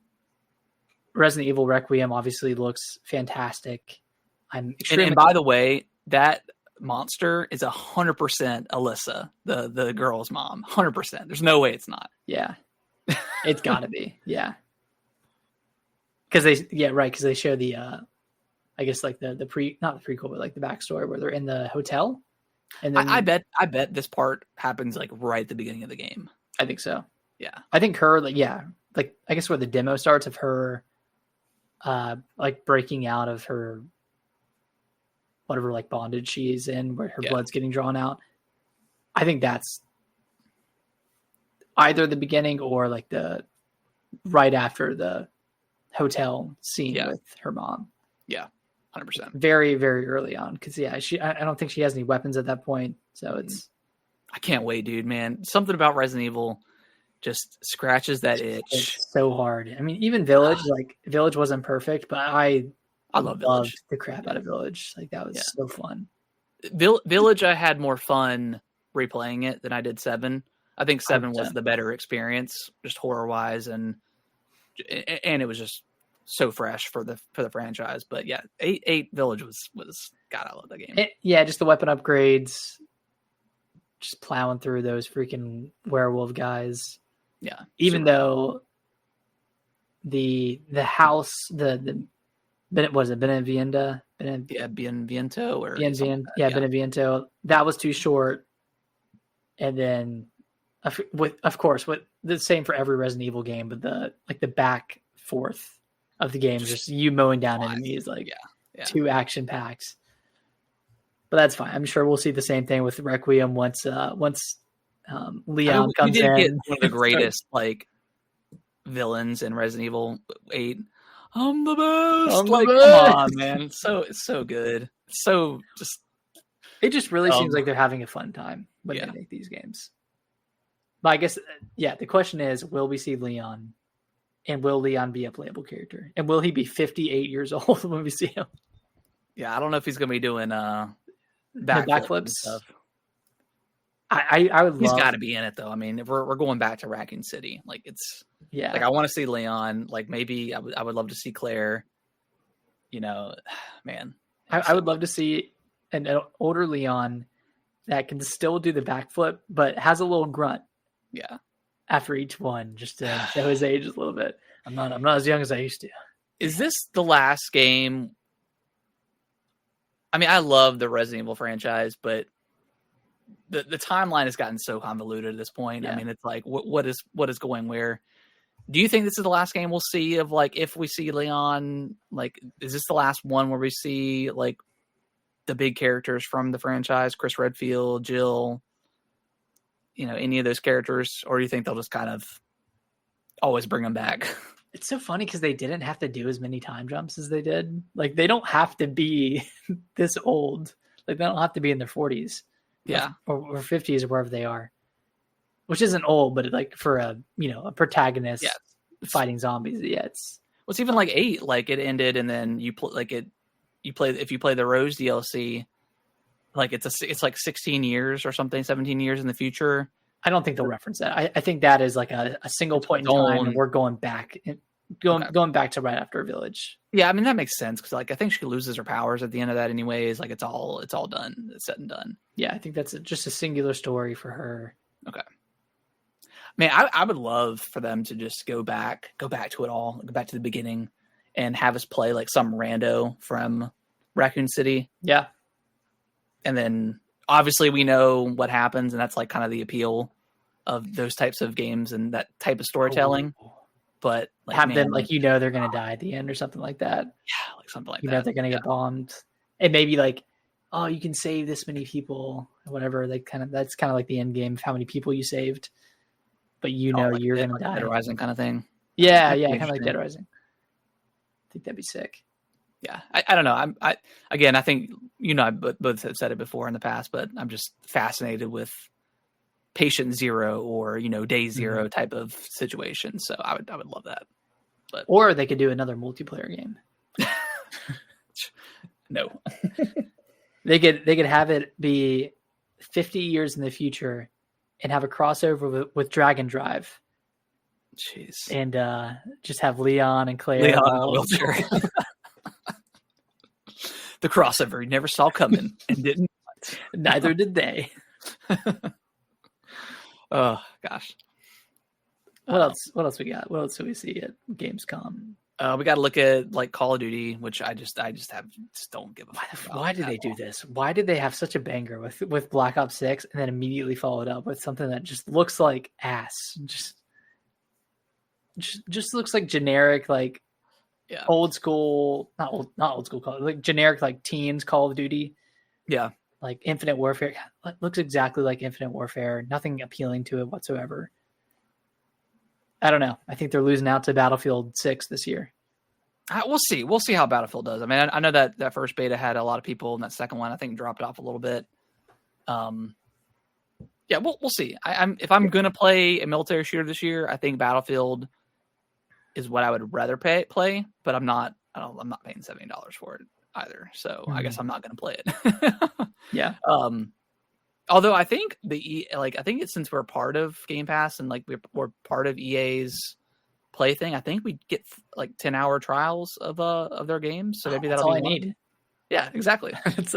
Resident Evil Requiem obviously looks fantastic. I'm extremely and by the way, that monster is 100% Alyssa, the girl's mom. 100%. There's no way it's not. Yeah, it's got to be. Yeah, because they show the I guess like not the prequel, but like the backstory where they're in the hotel, and then I bet this part happens like right at the beginning of the game. I think so. Yeah. I think her, like, I guess where the demo starts of her, like breaking out of her, whatever, like bondage she's in, where her blood's getting drawn out. I think that's either the beginning or like the right after the hotel scene with her mom. Yeah. 100%. Very, very early on. Because I don't think she has any weapons at that point. So it's. I can't wait, dude, man. Something about Resident Evil just scratches that itch. It's so hard. I mean, even Village, like Village wasn't perfect, but I love Village. The crap out of Village. Like that was so fun. Village, I had more fun replaying it than I did 7. I think 7 was the better experience, just horror wise, and it was just so fresh for the franchise. But yeah, 8 Village was God, I love that game. Just the weapon upgrades, just plowing through those freaking werewolf guys. Yeah, even though the house was it Beneviento? Beneviento or Beneviento. That was too short, and then of course the same for every Resident Evil game, but the back fourth of the game is just you mowing down enemies, like 2 action packs. But that's fine. I'm sure we'll see the same thing with Requiem once Leon comes in. Get one of the greatest like villains in Resident Evil 8. I'm the best. Come on, man. It's so good. It just really seems like they're having a fun time when they make these games. But I guess, the question is, will we see Leon? And will Leon be a playable character? And will he be 58 years old when we see him? Yeah, I don't know if he's going to be doing backflips. Stuff. I would love. He's got to be in it though. I mean, if we're going back to Raccoon City, like it's like I want to see Leon. Like maybe I would love to see Claire. You know, man, I would love to see an older Leon that can still do the backflip, but has a little grunt. Yeah. After each one, just to show his age a little bit. I'm not as young as I used to. Is this the last game? I mean, I love the Resident Evil franchise, but the timeline has gotten so convoluted at this point. Yeah. I mean, it's like what is going where? Do you think this is the last game we'll see of like if we see Leon? Like, is this the last one where we see like the big characters from the franchise, Chris Redfield, Jill? You know, any of those characters, or do you think they'll just kind of always bring them back? It's so funny because they didn't have to do as many time jumps as they did. Like, they don't have to be this old. Like, they don't have to be in their 40s. Yeah. Or 50s or wherever they are. Which isn't old, but like for a protagonist fighting zombies. Yeah, it's even like 8, like it ended and then if you play the Rose DLC, like it's like 16 years or something, 17 years in the future. I don't think they'll reference that. I think that is like a single point in time, and we're going back to right after Village. Yeah, I mean that makes sense because like I think she loses her powers at the end of that, anyways. Like it's all done, it's said and done. Yeah, I think that's just a singular story for her. Okay. Man, I would love for them to just go back to it all, go back to the beginning, and have us play like some rando from Raccoon City. Yeah. And then obviously we know what happens, and that's like kind of the appeal of those types of games and that type of storytelling. Oh. But like, have them like they're gonna die at the end or something like that. Yeah, like something like that. Know they're gonna get bombed, and maybe like, oh, you can save this many people, or whatever. Like that's kind of like the end game of how many people you saved, but you're gonna die. Dead Rising kind of thing. Yeah, kind of like Dead Rising. I think that'd be sick. Yeah, I don't know. I think I both have said it before in the past, but I'm just fascinated with Patient Zero or Day Zero type of situation. So I would love that. Or they could do another multiplayer game. No, they could have it be 50 years in the future and have a crossover with Dragon Drive. Jeez, and just have Leon and Claire. Leon in a wheelchair. The crossover you never saw coming and didn't. Neither did they. Oh gosh. What else we got? What else do we see at Gamescom? We got to look at like Call of Duty, which I just don't give a fuck. Why did they do this? Why did they have such a banger with Black Ops 6 and then immediately followed up with something that just looks like ass? Just just looks like generic, like old school, not old school, like generic, like teens Call of Duty. Yeah. Like Infinite Warfare. It looks exactly like Infinite Warfare. Nothing appealing to it whatsoever. I don't know. I think they're losing out to Battlefield 6 this year. We'll see. We'll see how Battlefield does. I mean, I know that first beta had a lot of people, and that second one I think dropped off a little bit. Yeah, we'll see. If I'm gonna play a military shooter this year, I think Battlefield is what I would rather play. But I'm not paying $70 for it either. So I guess I'm not gonna play it. Yeah. Although I think I think it's since we're part of Game Pass and like we're part of EA's play thing, I think we get like 10-hour trials of their games. So maybe that'll be all I need. Yeah, exactly. it's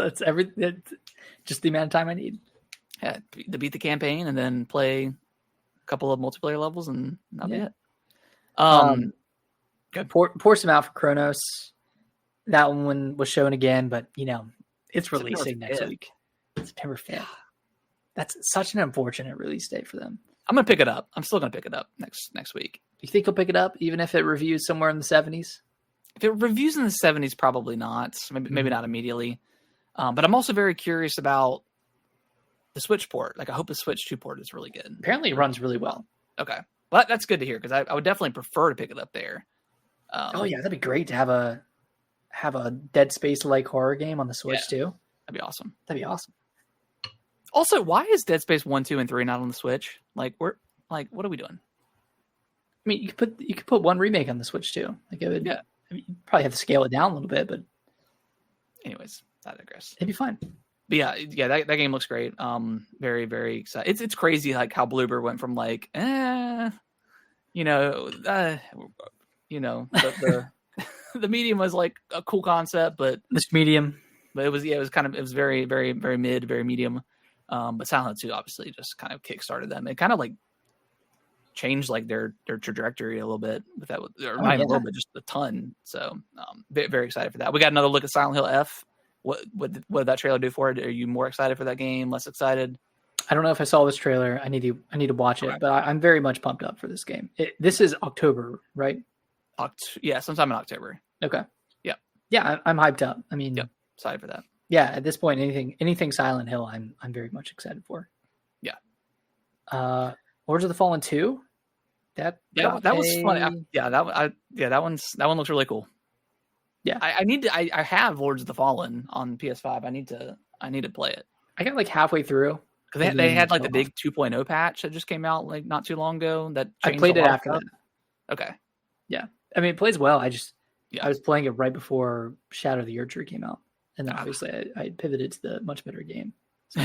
just the amount of time I need. Yeah, to beat the campaign and then play a couple of multiplayer levels and that'll be it. Pour some out for Chronos. That one was shown again, but it's releasing next week. September 5th. That's such an unfortunate release date for them. I'm gonna pick it up. I'm still gonna pick it up next week. You think you'll pick it up even if it reviews somewhere in the 70s? If it reviews in the 70s, probably not. Maybe not immediately. But I'm also very curious about the Switch port. Like, I hope the Switch 2 port is really good. Apparently, it runs really well. Okay, well that's good to hear because I would definitely prefer to pick it up there. Oh yeah, that'd be great to have a Dead Space like horror game on the Switch too. That'd be awesome. That'd be awesome. Also, why is Dead Space 1, 2, and 3 not on the Switch? Like, what are we doing? I mean, you could put one remake on the Switch too. Like, it would. Yeah. I mean, you probably have to scale it down a little bit, but anyways, I digress. It'd be fine. But yeah, that game looks great. Very, very excited. It's crazy like how Bloober went from like, the the medium was like a cool concept, but this medium, but it was very, very, very mid, very medium. But Silent Hill 2 obviously just kind of kickstarted them. It kind of like changed like their trajectory a little bit with that, or not even a little bit, just a ton. So very excited for that. We got another look at Silent Hill F. What did that trailer do for it? Are you more excited for that game? Less excited? I don't know if I saw this trailer. I need to watch it, but I'm very much pumped up for this game. This is October, right? Yeah, sometime in October. Okay. Yeah, I'm hyped up. I mean, excited for that. Yeah, at this point, anything Silent Hill, I'm very much excited for. Yeah. Lords of the Fallen 2. That was fun. That one looks really cool. Yeah, I have Lords of the Fallen on PS5. I need to play it. I got like halfway through because they had like the big 2.0 patch that just came out like not too long ago. That I played it after that. Okay. Yeah, I mean it plays well. I was playing it right before Shadow of the Erdtree came out, and then obviously I pivoted to the much better game. So.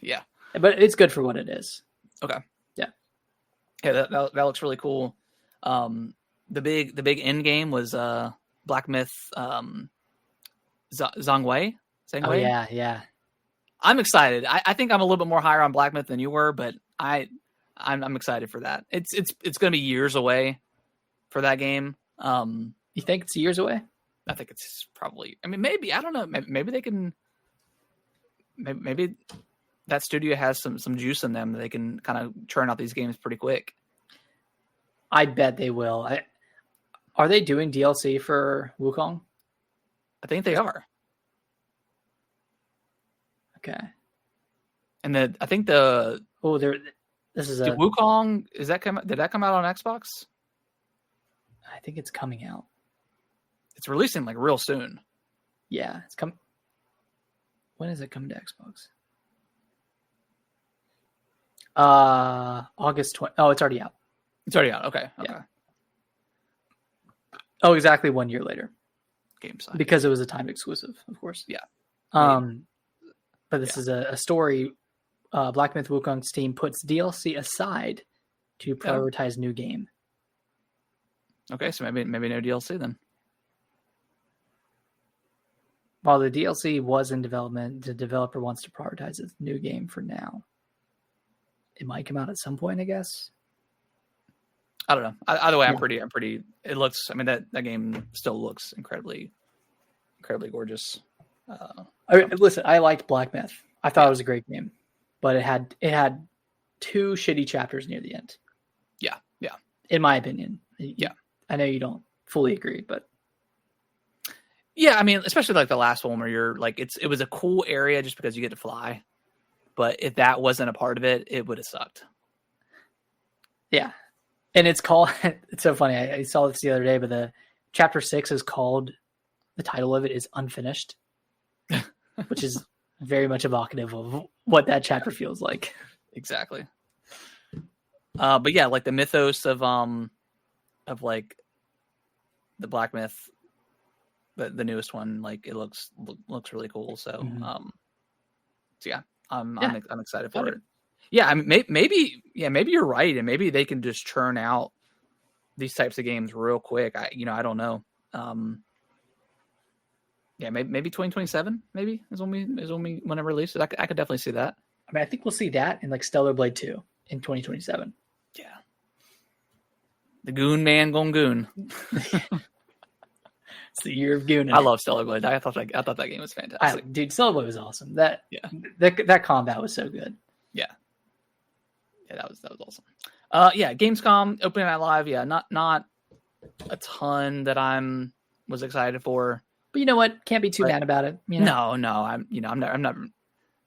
Yeah, but it's good for what it is. Okay. Yeah, that looks really cool. The big end game was Black Myth Zhongwei. Oh yeah. I'm excited. I think I'm a little bit more higher on Black Myth than you were, but I'm excited for that. It's going to be years away for that game. You think it's years away? I think it's probably. I mean, maybe I don't know. Maybe they can. Maybe that studio has some juice in them that they can kind of churn out these games pretty quick. I bet they will. Are they doing DLC for Wukong? I think they are. Okay. And I think this is Wukong. Did that come out on Xbox? I think it's coming out. It's releasing like real soon. Yeah, it's come. When is it coming to Xbox? August 20. Oh, it's already out. It's already out. Okay. Yeah. Oh, exactly 1 year later. Game side. Because it was a timed exclusive, of course. Yeah. But this is a story. Black Myth Wukong's team puts DLC aside to prioritize new game. Okay, so maybe no DLC then. While the DLC was in development, the developer wants to prioritize its new game for now. It might come out at some point, I guess. I don't know. Either way, I'm pretty. It looks. I mean, that game still looks incredibly gorgeous. Listen, I liked Black Myth. I thought it was a great game, but it had 2 shitty chapters near the end. Yeah. In my opinion, Yeah. I know you don't fully agree, but yeah, I mean, especially like the last one where you're like, it was a cool area just because you get to fly. But if that wasn't a part of it, it would have sucked. Yeah. And it's called, it's so funny. I saw this the other day, but the chapter 6 is called, the title of it is Unfinished, which is very much evocative of what that chapter feels like. Exactly. But yeah, like the mythos of like the Black Myth, the newest one, like it looks really cool. So, so yeah, I'm excited for it. Yeah, I mean, maybe you're right, and maybe they can just churn out these types of games real quick. I don't know. Yeah, maybe 2027. Maybe is when we when it releases. I could definitely see that. I mean, I think we'll see that in like Stellar Blade 2 in 2027. Yeah, the Goon Man gone goon. It's the year of Goon. I love Stellar Blade. I thought that game was fantastic. Dude, Stellar Blade was awesome. That combat was so good. Yeah, that was awesome. Yeah, Gamescom opening night live. Yeah, not a ton that was excited for. But you know what? Can't be too bad about it. You know? No. I'm not.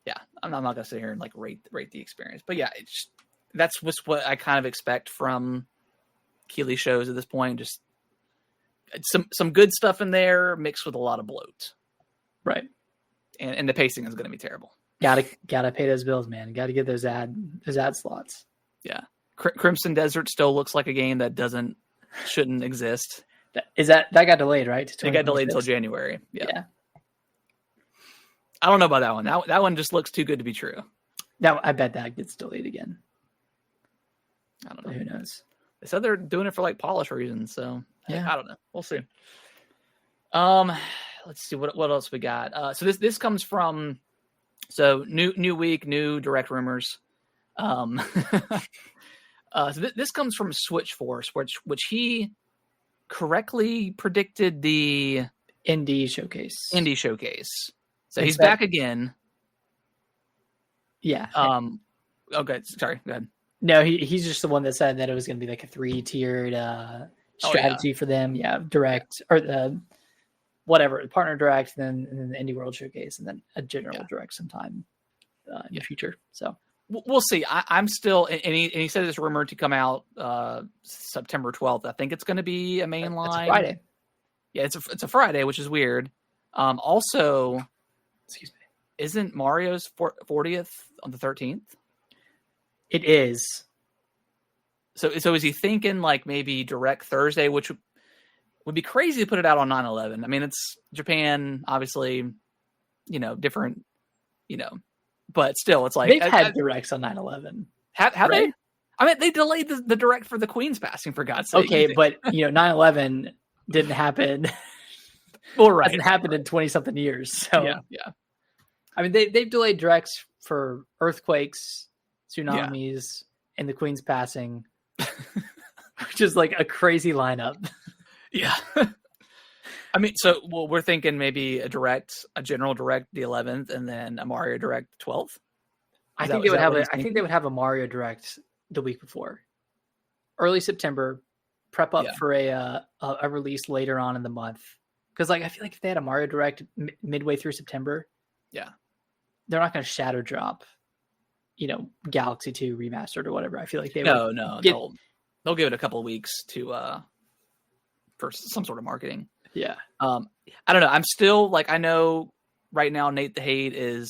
Yeah, I'm not gonna sit here and like rate the experience. But yeah, that's what I kind of expect from Keighley shows at this point. Just some good stuff in there mixed with a lot of bloat. Right. And the pacing is going to be terrible. Gotta pay those bills, man. Got to get those ad slots. Yeah. Crimson Desert still looks like a game that shouldn't exist. That got delayed, right? It got delayed until January. Yeah. I don't know about that one. That one just looks too good to be true. I bet that gets delayed again. I don't know. Who knows? They said they're doing it for like polish reasons, so yeah. I don't know. We'll see. Let's see what else we got. So this comes from new week, new direct rumors. So this comes from Switch Force, which he correctly predicted the indie showcase. So he's back again. Yeah. Okay. Sorry. Go ahead. No, he's just the one that said that it was going to be like a 3-tiered strategy for them. Yeah, direct or whatever, partner direct, and then the Indie World Showcase, and then a general direct sometime in the future. So we'll see. I'm still, and he said it's rumored to come out September 12th. I think it's going to be a mainline. It's a Friday. Yeah, it's a Friday, which is weird. Also, excuse me, isn't Mario's 40th on the 13th? It is. So is he thinking like maybe direct Thursday, which would be crazy to put it out on 9/11? I mean, it's Japan, obviously, different, but still, it's like they've had directs on 9/11. Have right? They? I mean, they delayed the direct for the Queen's passing, for God's sake. Okay, but 9/11 didn't happen. Well, right, hasn't happened in 20-something years. So yeah. I mean, they've delayed directs for earthquakes, tsunamis, and the Queen's passing, which is like a crazy lineup. Yeah. I mean, so we're thinking maybe a general direct the 11th, and then a Mario direct 12th. I think they would have a Mario direct the week before, early September, prep up for a release later on in the month. Because I feel like if they had a Mario direct midway through September, they're not going to shadow drop, Galaxy 2 remastered or whatever. I feel like they'll give it a couple of weeks to for some sort of marketing. Yeah. I don't know. I'm still I know right now Nate the Hate is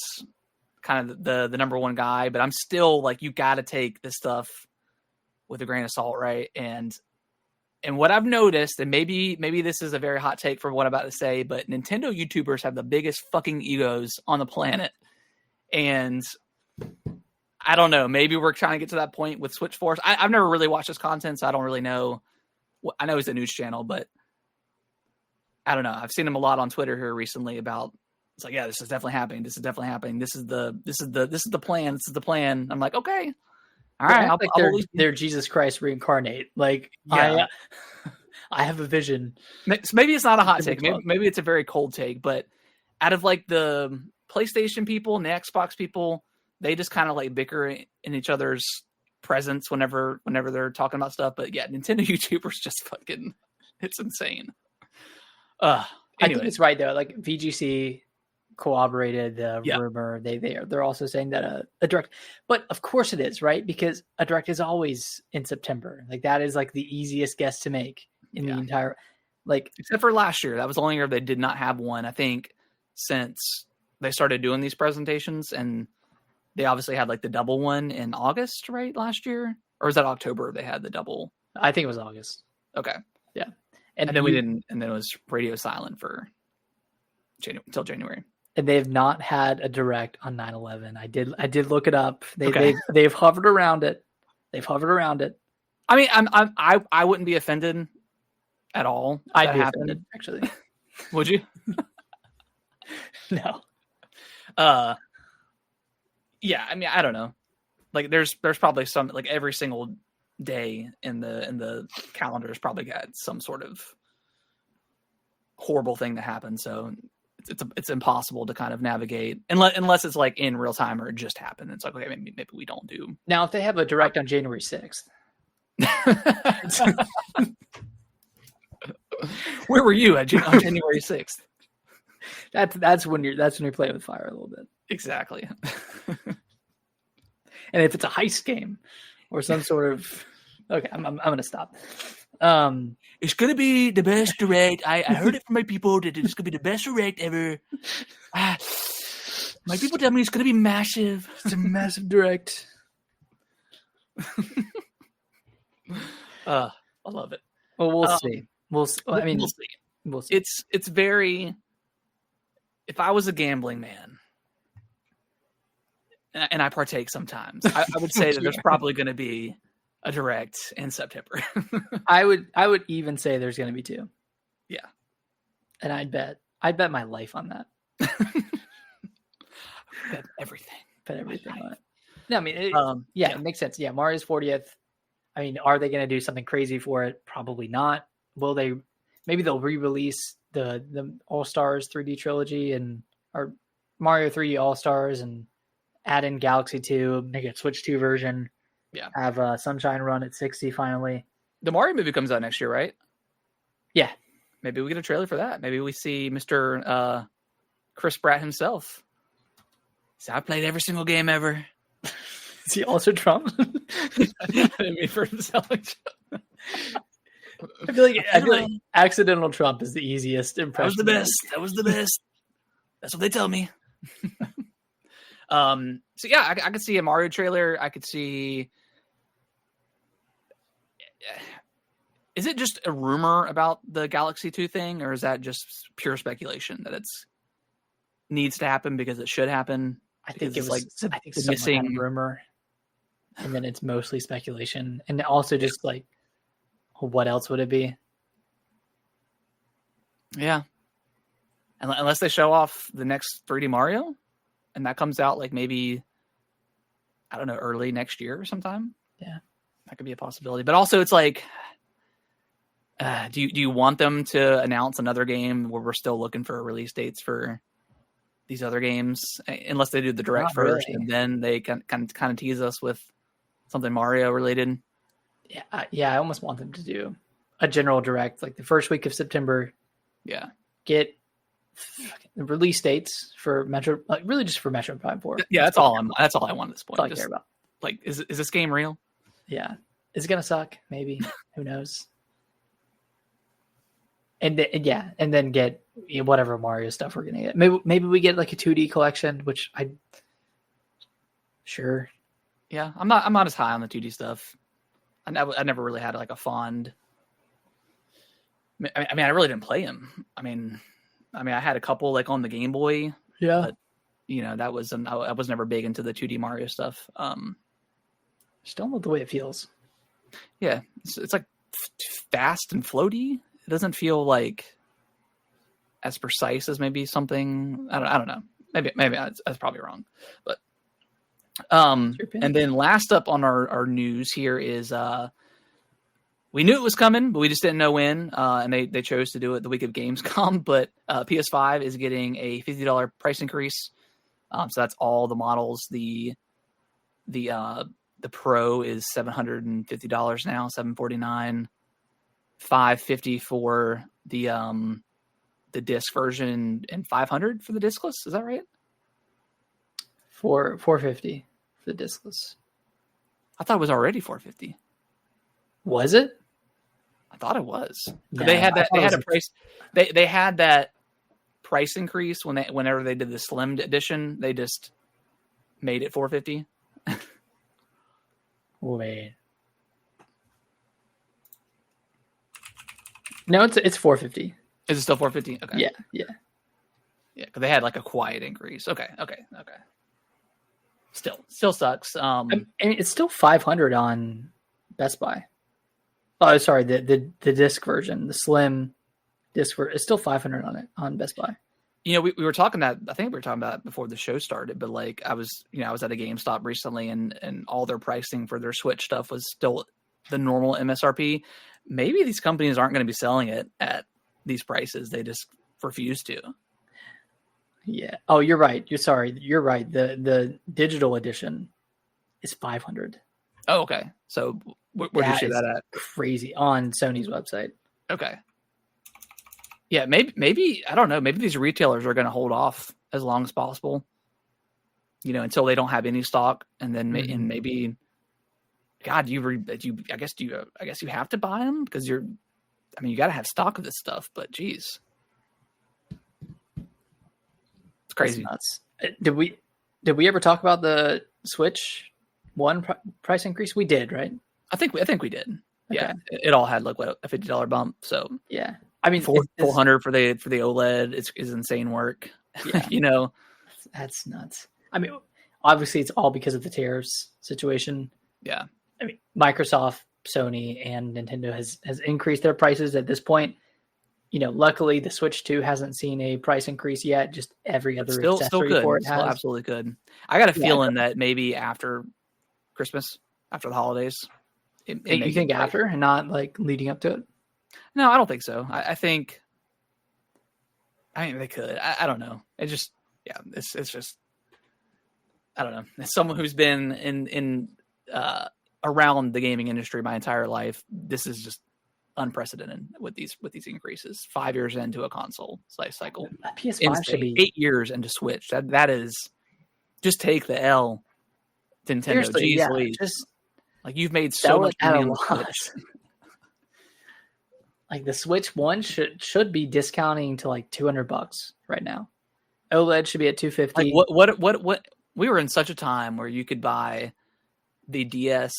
kind of the number one guy, but I'm still you got to take this stuff with a grain of salt, right? And what I've noticed, and maybe this is a very hot take for what I'm about to say, but Nintendo YouTubers have the biggest fucking egos on the planet. And I don't know, maybe we're trying to get to that point with Switch Force. I've never really watched his content, so I don't really know. I know he's a news channel, but I don't know. I've seen him a lot on Twitter here recently about, it's like, yeah, this is definitely happening. This is definitely happening. This is the plan. This is the plan. I'm like, okay. All right. They're Jesus Christ reincarnate. I have a vision. Maybe it's not a hot take. Maybe it's a very cold take, but out of the PlayStation people and the Xbox people, they just kind of bicker in each other's presence whenever they're talking about stuff. But yeah, Nintendo YouTubers just fucking, it's insane. I think it's right though. Like VGC corroborated the Yeah. rumor. They're also saying that a direct, but of course it is, right? Because a direct is always in September. Like that is like the easiest guess to make in the entire, like except for last year. That was the only year they did not have one, I think, since they started doing these presentations, and they obviously had like the double one in August, right? Last year, or was that October? They had the double. I think it was August. Okay. Yeah. And then we didn't, and then it was radio silent for until January. And they have not had a direct on 9/11. I did look it up. They've hovered around it. They've hovered around it. I mean, I wouldn't be offended at all. I'd be offended, actually. Would you? No. Yeah. I mean, I don't know. Like, there's probably some, like, every single day in the calendar has probably got some sort of horrible thing to happen. So it's impossible to kind of navigate unless it's like in real time or it just happened. It's like, okay, maybe we don't do. Now, if they have a direct on January 6th. Where were you on January 6th? That's when you're playing with fire a little bit. Exactly. And if it's a heist game or some sort of, okay, I'm going to stop. It's going to be the best direct. I heard it from my people that it's going to be the best direct ever. My people tell me it's going to be massive. It's a massive direct. I love it. Well, we'll see. We'll see. We'll see. It's very, if I was a gambling man, and I partake sometimes, I would say that there's probably going to be a direct in September. I would even say there's going to be 2. Yeah. And I'd bet my life on that. Bet everything. Bet everything on it. No, I mean, it makes sense. Yeah, Mario's 40th. I mean, are they going to do something crazy for it? Probably not. Will they? Maybe they'll re-release the All-Stars 3D trilogy or Mario 3D All-Stars and add in Galaxy 2, make a Switch 2 version. Yeah. Have Sunshine run at 60 finally. The Mario movie comes out next year, right? Yeah. Maybe we get a trailer for that. Maybe we see Mr. Chris Pratt himself. So I played every single game ever. Is he also Trump? I didn't mean for him to sound like Trump. I feel like accidental Trump is the easiest impression. That was the best. That's what they tell me. So yeah, I could see a Mario trailer. I could see. Is it just a rumor about the Galaxy 2 thing, or is that just pure speculation that it's needs to happen because it should happen? I think it was like I think some kind of rumor, and then it's mostly speculation, and also just like, what else would it be? Yeah, unless they show off the next 3D Mario, and that comes out like maybe, I don't know, early next year or sometime. Yeah, that could be a possibility. But also, it's like, do you want them to announce another game where we're still looking for release dates for these other games, unless they do the direct Not first, really. and then they kind of tease us with something Mario related? Yeah, I almost want them to do a general direct, like the first week of September. Yeah, get the release dates for Metro, like really just for Metro Prime 4. Yeah, that's all I want at this point. That's all I care about. Like, is this game real? Yeah, is it gonna suck? Maybe. Who knows? And then get whatever Mario stuff we're gonna get. Maybe we get like a 2D collection, which sure. Yeah, I'm not as high on the 2D stuff. I never really had like a fond. I mean, I really didn't play him. I mean, I had a couple like on the Game Boy. Yeah. But, that was I was never big into the 2D Mario stuff. Just don't love the way it feels. Yeah, it's like fast and floaty. It doesn't feel like as precise as maybe something. I don't know. Maybe that's probably wrong. But and then last up on our news here is we knew it was coming, but we just didn't know when. And they chose to do it the week of Gamescom. But PS5 is getting a $50 price increase. So that's all the models, the the Pro is $750 now, $749, $550 for the disc version, and $500 for the discless. Is that right? $450 for the discless. I thought it was already $450. Was it? I thought it was. No, they had that. They had a price. They had that price increase whenever they did the slim edition. They just made it $450. Wait. No, it's $450. Is it still $450? Okay. Yeah. Because they had like a quiet increase. Okay. Still sucks. I mean, it's still $500 on Best Buy. Oh, sorry, the disc version, the slim disc version, it's still $500 on it on Best Buy. You know, we were talking that, I think we were talking about it before the show started, but like I was at a GameStop recently, and all their pricing for their Switch stuff was still the normal MSRP. Maybe these companies aren't going to be selling it at these prices. They just refuse to. Yeah. Oh, you're right. You're right. The digital edition is $500. Oh, okay. So where do you see that at? Crazy on Sony's website. Okay. Yeah, maybe I don't know. Maybe these retailers are going to hold off as long as possible, until they don't have any stock, and then and maybe, God, I guess you have to buy them because you got to have stock of this stuff. But geez, it's crazy. That's nuts. Did we ever talk about the Switch One price increase? We did, right? I think we did. Okay. Yeah, it all had like a $50 bump. So yeah. I mean, $400 for the OLED is insane work. Yeah. That's nuts. I mean, obviously it's all because of the tariffs situation. Yeah. I mean, Microsoft, Sony, and Nintendo has increased their prices at this point. Luckily the Switch 2 hasn't seen a price increase yet. Just every other accessory good. for it still has. Absolutely good. I got a feeling that maybe after Christmas, after the holidays. You think after and not like leading up to it? No, I don't think so. I think, they could. I don't know. It just, it's just, I don't know. As someone who's been in around the gaming industry my entire life, this is just unprecedented with these increases. 5 years into a console life cycle. PS5 should be 8 years into Switch. That is, just take the L, Nintendo. Jeez, just like you've made so much money on the Switch. Like the Switch 1 should be discounting to like $200 right now. OLED should be at $250. Like what we were in such a time where you could buy the DS,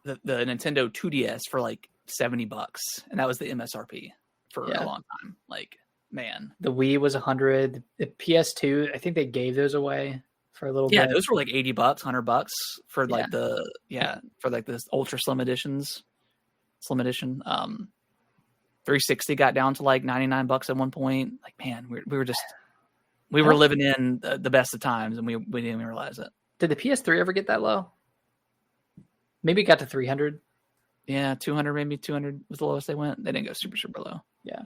the Nintendo 2DS for like $70, and that was the MSRP for a long time. Like, man, the Wii was $100. The PS2, I think they gave those away for a little bit. Yeah, those were like $80, $100 for like for like the ultra slim editions. Slim edition. 360 got down to like $99 at one point. Like, man, we were living in the best of times, and we didn't even realize it. Did the PS3 ever get that low? Maybe it got to 300. Yeah, 200, maybe 200 was the lowest they went. They didn't go super, super low. Yeah.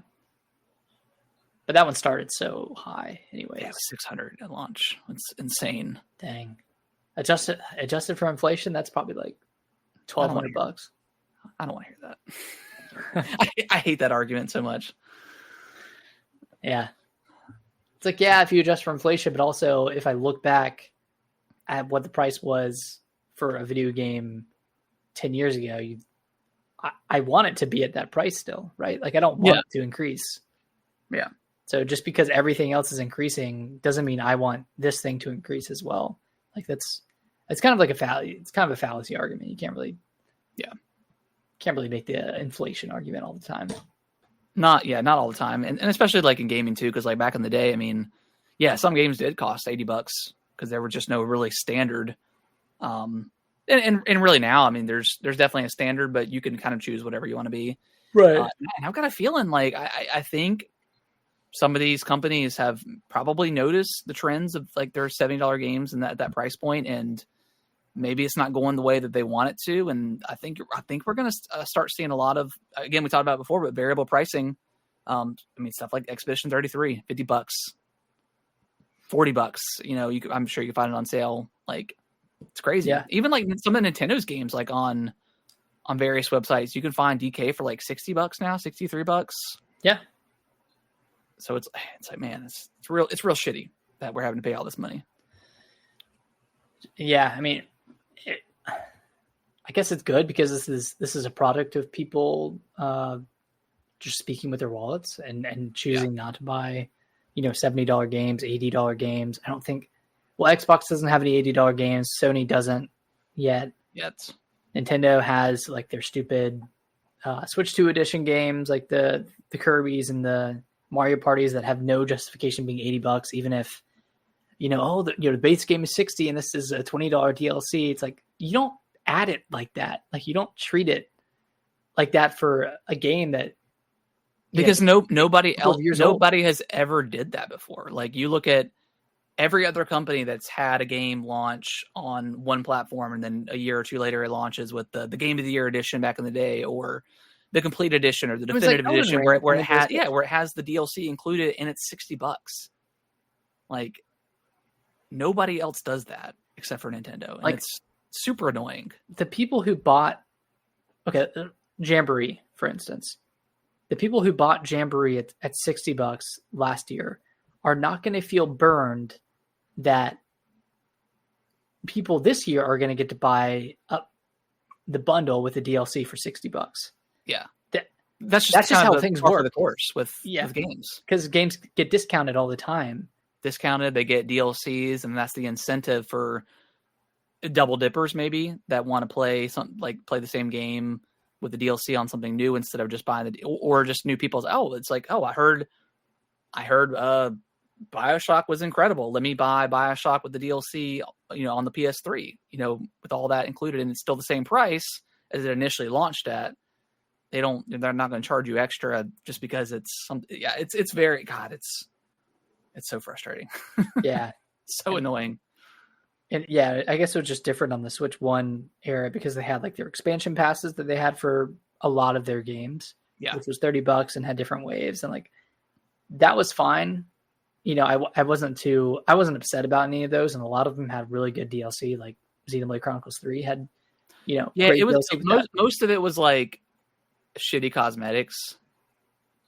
But that one started so high anyway. Yeah, it was 600 at launch. It's insane. Dang. Adjusted for inflation, that's probably like $1,200. I don't want to hear that. I hate that argument so much. Yeah. It's like, if you adjust for inflation, but also if I look back at what the price was for a video game 10 years ago, I want it to be at that price still, right? Like I don't want it to increase. Yeah. So just because everything else is increasing doesn't mean I want this thing to increase as well. Like it's kind of like it's kind of a fallacy argument. You can't really make the inflation argument all the time. Not all the time. And especially like in gaming too, because like back in the day, some games did cost $80 because there were just no really standard. And really now, there's definitely a standard, but you can kind of choose whatever you want to be. Right. And I've got a feeling like I think some of these companies have probably noticed the trends of like their $70 games and that price point, and maybe it's not going the way that they want it to. And I think we're going to start seeing a lot of, again, we talked about it before, but variable pricing. Stuff like Expedition 33, $50, $40. I'm sure you can find it on sale like It's crazy. Yeah. Even like some of Nintendo's games, like on various websites, you can find DK for like $60 now, $63. Yeah. So it's like, man, it's real shitty that we're having to pay all this money. Yeah, I mean, I guess it's good because this is a product of people just speaking with their wallets and choosing not to buy, $70 games, $80 games. I don't think. Well, Xbox doesn't have any $80 games. Sony doesn't yet. Nintendo has like their stupid Switch 2 edition games, like the Kirby's and the Mario parties that have no justification being $80, even if the base game is $60 and this is a $20 DLC. It's like you don't add it like that. Like you don't treat it like that for a game that because nobody has ever did that before. Like you look at every other company that's had a game launch on one platform and then a year or two later it launches with the Game of the Year edition back in the day, or the complete edition or the definitive edition where it has the DLC included and it's $60. Like nobody else does that except for Nintendo. And it's super annoying. The people who bought Jamboree, for instance, the people who bought Jamboree at $60 last year are not going to feel burned that people this year are going to get to buy up the bundle with the DLC for $60. Yeah. That's just how things work. The course with games. Because games get discounted all the time. Discounted, they get DLCs, and that's the incentive for double dippers maybe that want to play the same game with the DLC on something new instead of just buying or just new people's. It's like, I heard BioShock was incredible. Let me buy BioShock with the DLC, on the PS3, with all that included, and it's still the same price as it initially launched at. They're not going to charge you extra just because it's something. Yeah, it's very, God, it's so frustrating. Yeah. So annoying. And yeah, I guess it was just different on the Switch 1 era because they had like their expansion passes that they had for a lot of their games, which was $30 and had different waves. And like, that was fine. I wasn't upset about any of those. And a lot of them had really good DLC, like Xenoblade Chronicles 3 had, great it was DLC most of it was like shitty cosmetics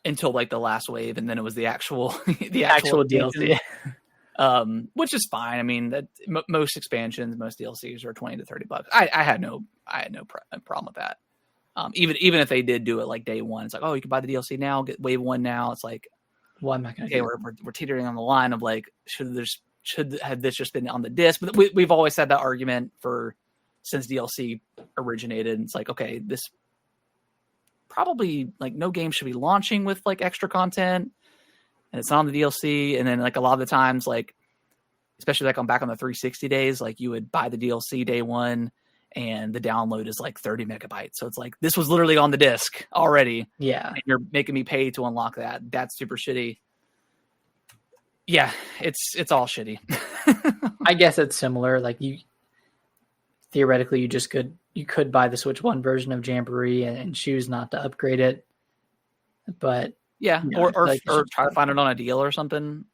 until like the last wave. And then it was the actual DLC. Which is fine. I mean, that most expansions, most DLCs are $20 to $30. I had no problem with that. Even if they did do it like day one, it's like, you can buy the DLC now, get wave 1 now. It's like, well, I'm not going to. We're teetering on the line of like, should have this just been on the disc? But we've always had that argument since DLC originated. And it's like, okay, this probably like no game should be launching with like extra content. And it's not on the DLC. And then like a lot of the times, like, especially like back on the 360 days, like you would buy the DLC day one and the download is like 30 megabytes. So it's like, this was literally on the disc already. Yeah. And you're making me pay to unlock that. That's super shitty. Yeah. It's all shitty. I guess it's similar. Like theoretically you could buy the Switch 1 version of Jamboree and choose not to upgrade it. But yeah, or try to find it on a deal or something,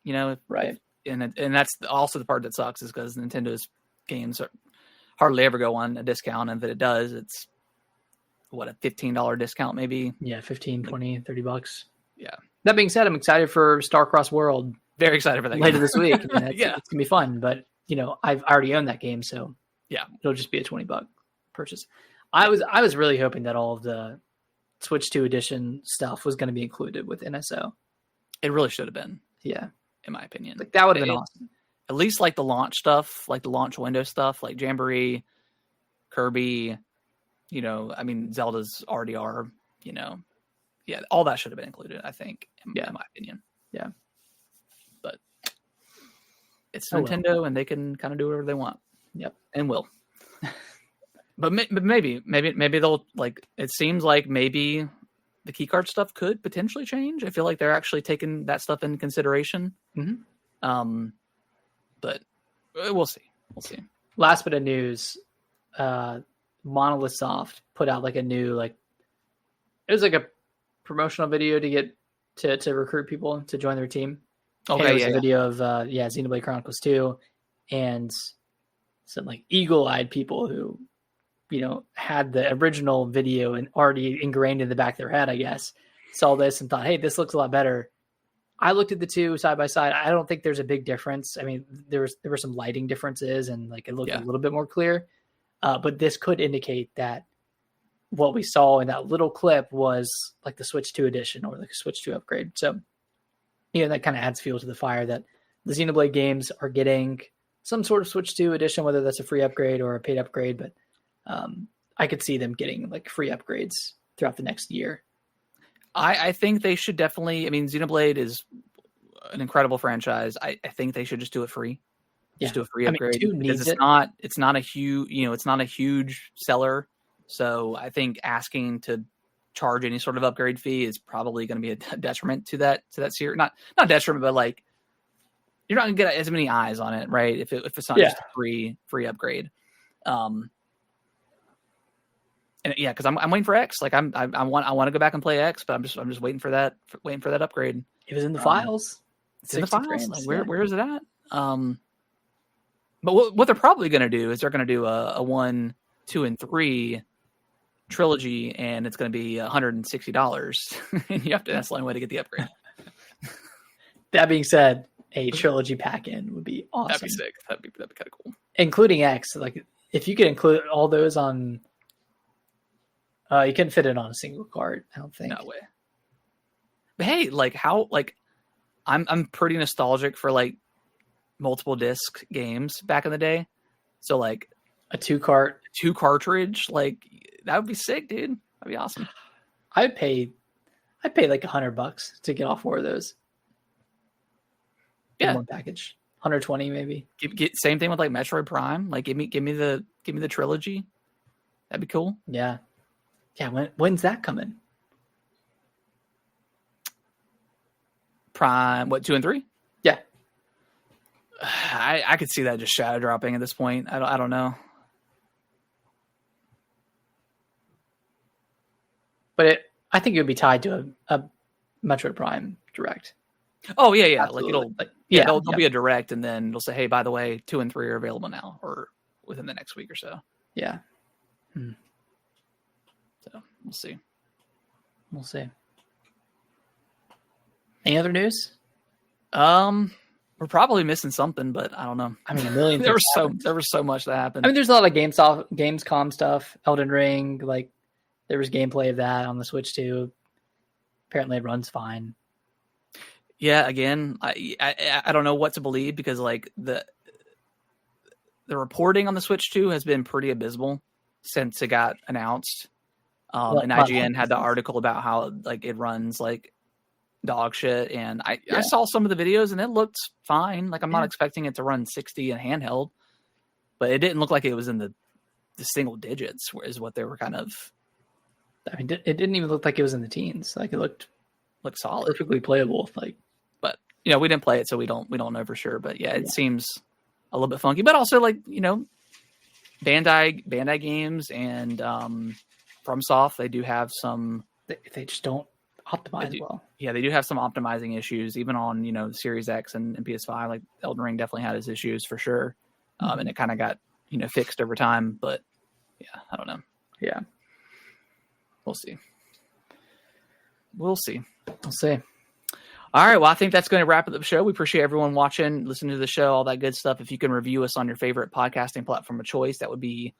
right. And that's also the part that sucks is because Nintendo's games hardly ever go on a discount. And if it does, it's a $15 discount maybe. Yeah, 15, 20, $30. Yeah. That being said, I'm excited for Starcross World. Very excited for that later game. This week. It's going to be fun, but I've already owned that game. So yeah, it'll just be a $20 purchase. I was really hoping that all of the Switch 2 edition stuff was going to be included with NSO. It really should have been. Yeah. In my opinion. Like that would have been awesome. At least like the launch stuff, like the launch window stuff, like Jamboree, Kirby, Zelda's already are, yeah, all that should have been included, I think, in my opinion. Yeah. But it's Nintendo and they can kind of do whatever they want. Yep. And will. But maybe they'll it seems like maybe the keycard stuff could potentially change. I feel like they're actually taking that stuff into consideration. Mm-hmm. But we'll see. We'll see. Last bit of news, Monolith Soft put out a new, it was a promotional video to get to recruit people to join their team. Okay. It was a video of, Xenoblade Chronicles 2 and some like eagle-eyed people who, had the original video and already ingrained in the back of their head, I guess, saw this and thought, hey, this looks a lot better. I looked at the two side by side. I don't think there's a big difference. I mean, there were some lighting differences and like it looked a little bit more clear. But this could indicate that what we saw in that little clip was like the Switch 2 edition or like a Switch 2 upgrade. So, that kind of adds fuel to the fire that the Xenoblade games are getting some sort of Switch 2 edition, whether that's a free upgrade or a paid upgrade. But I could see them getting like free upgrades throughout the next year. I think they should definitely. I mean, Xenoblade is an incredible franchise. I think they should just do it free. Just do a free upgrade because it's not a huge, it's not a huge seller. So I think asking to charge any sort of upgrade fee is probably going to be a detriment to that series. Not detriment, but like you're not going to get as many eyes on it, right? If it's not just a free upgrade. And because I'm waiting for X. Like I want to go back and play X, but I'm just waiting for that upgrade. It was in the files. It's in the files. Like, where is it at? But what they're probably going to do is they're going to do a 1, 2, and 3 trilogy, and it's going to be $160, and that's the only way to get the upgrade. That being said, a trilogy pack-in would be awesome. That'd be sick. That'd be kind of cool. Including X, like if you could include all those on. You couldn't fit it on a single cart, I don't think. No way. But hey, like how I'm pretty nostalgic for like multiple disc games back in the day. So like a 2 cartridge, like that would be sick, dude. That'd be awesome. I'd pay like $100 to get all 4 of those. In one package. 120 maybe. Get same thing with like Metroid Prime. Like give me the trilogy. That'd be cool. Yeah. Yeah, when's that coming? Prime, 2 and 3? Yeah. I could see that just shadow dropping at this point. I don't know. But I think it would be tied to a Metroid Prime Direct. Oh yeah. Absolutely. Like there'll be a Direct, and then it'll say, hey, by the way, 2 and 3 are available now, or within the next week or so. Yeah. So we'll see. We'll see. Any other news? We're probably missing something, but I don't know. I mean, a million. there was so much that happened. I mean, there's a lot of Gamescom stuff. Elden Ring, like there was gameplay of that on the Switch too. Apparently, it runs fine. Yeah, again, I don't know what to believe because like the reporting on the Switch 2 has been pretty abysmal since it got announced. And IGN had the article about how like it runs like dog shit, and I saw some of the videos and it looked fine. Like I'm not expecting it to run 60 in handheld, but it didn't look like it was in the single digits, is what they were kind of. I mean, it didn't even look like it was in the teens. Like it looked solid, perfectly playable. Like, but we didn't play it, so we don't know for sure. But it seems a little bit funky. But also like Bandai games and FromSoft, they do have some. They just don't optimize well. Yeah, they do have some optimizing issues, even on Series X and PS5. Like Elden Ring definitely had its issues for sure, and it kind of got fixed over time. But yeah, I don't know. Yeah, we'll see. We'll see. All right. Well, I think that's going to wrap up the show. We appreciate everyone watching, listening to the show, all that good stuff. If you can review us on your favorite podcasting platform of choice, that would be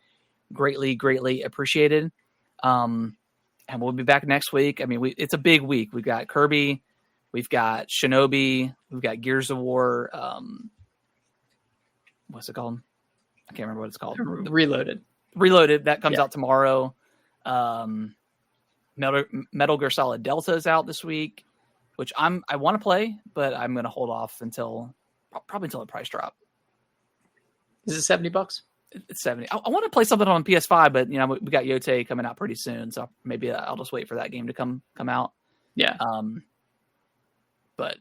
greatly, greatly appreciated. And we'll be back next week. I mean, it's a big week. We've got Kirby, we've got Shinobi, we've got Gears of War. What's it called? I can't remember what it's called. Reloaded. That comes out tomorrow. Metal Gear Solid Delta is out this week, which I want to play, but I'm going to hold off until the price drop. Is it $70? It's 70. I want to play something on PS5, but we got Yote coming out pretty soon, so maybe I'll just wait for that game to come out. Yeah. But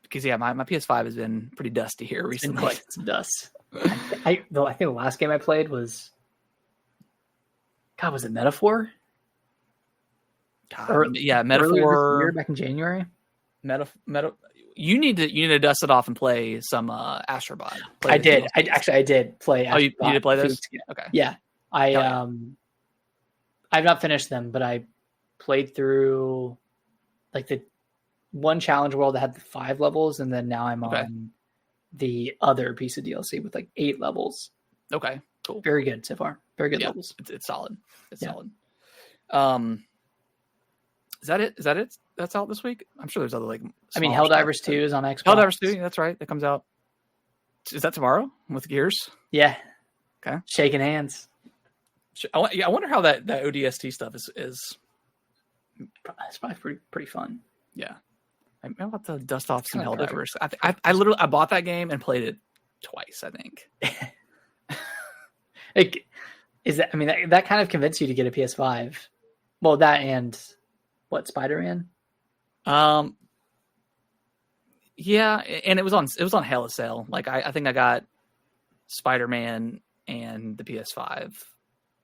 because my PS5 has been pretty dusty here recently. Quite some dust. I think the last game I played was it Metaphor? Metaphor. Year, back in January. you need to dust it off and play some Astrobot. I did. I did play. Oh, you did play those? Okay. Yeah, I've not finished them, but I played through like the one challenge world that had the 5 levels, and then now I'm on the other piece of DLC with like 8 levels. Okay, cool. Very good so far. Very good levels. It's solid. It's solid. Is that it? That's out this week? I'm sure there's other like. Helldivers 2 is on Xbox. Helldivers 2, that's right. That comes out. Is that tomorrow with Gears? Yeah. Okay. Shaking hands. I wonder how that ODST stuff is. It's probably pretty fun. Yeah. I'm about to dust off some Helldivers. I literally bought that game and played it twice, I think. That kind of convinced you to get a PS5. Well, that and what, Spider-Man? Yeah, and it was on Hella sale. Like I think I got Spider-Man and the PS5,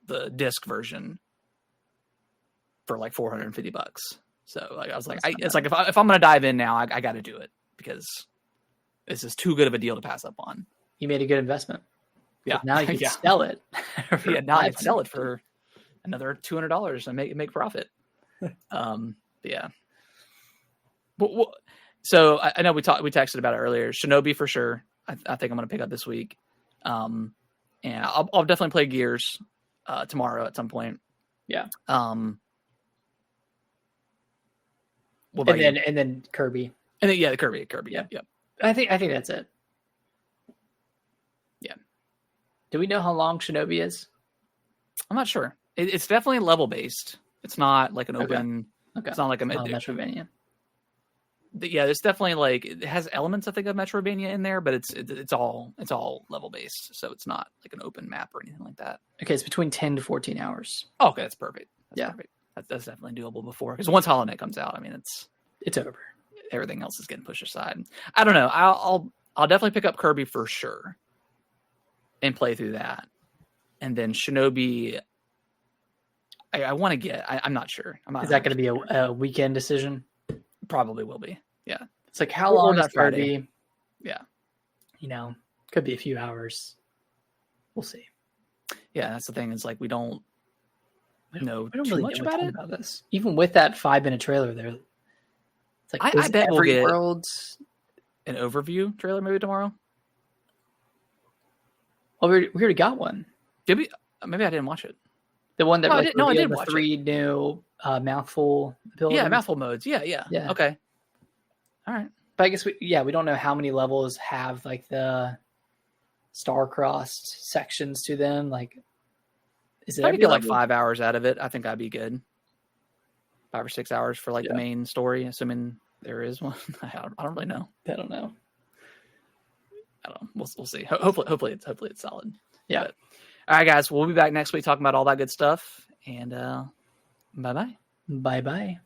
the disc version, for like $450. So like I was like, it's like if I'm gonna dive in now, I got to do it because this is too good of a deal to pass up on. You made a good investment. Yeah. Now you can sell it. Now I can sell it for another $200 and make profit. Yeah. So I know we texted about it earlier. Shinobi for sure. I think I'm going to pick up this week. And I'll definitely play Gears tomorrow at some point. Yeah. And then Kirby. And then the Kirby. Yeah. Yep. I think that's it. Yeah. Do we know how long Shinobi is? I'm not sure. It's definitely level based. It's not like an open. Okay. It's not like a Metroidvania. Yeah, there's definitely like it has elements I think of Metroidvania in there, but it's all level based, so it's not like an open map or anything like that. Okay, it's between 10 to 14 hours. Oh, okay, that's perfect. Perfect. That's definitely doable before because once Hollow Knight comes out, I mean it's over. Everything else is getting pushed aside. I don't know. I'll definitely pick up Kirby for sure and play through that, and then Shinobi. I want to get. I'm not sure. Is that going to be a weekend decision? Probably will be. Yeah. It's like how long is Friday? Kirby? Yeah. Could be a few We'll see. Yeah, that's the thing. Is like we don't know too really much about it. About this. Even with that 5-minute trailer, there. It's like I bet we'll get world's an overview trailer maybe tomorrow. Well, we already got one. Did we? Maybe I didn't watch it. The one that I did watch 3 new mouthful abilities. Yeah, mouthful modes. Yeah. Okay. All right. But I guess we don't know how many levels have like the star-crossed sections to them. Like, is it? I could get like 5 hours out of it. I think I'd be good. 5 or 6 hours for like the main story, assuming there is one. I don't really know. I don't know. We'll see. Hopefully it's solid. Yeah. But, all right, guys. We'll be back next week talking about all that good stuff. And bye-bye. Bye-bye.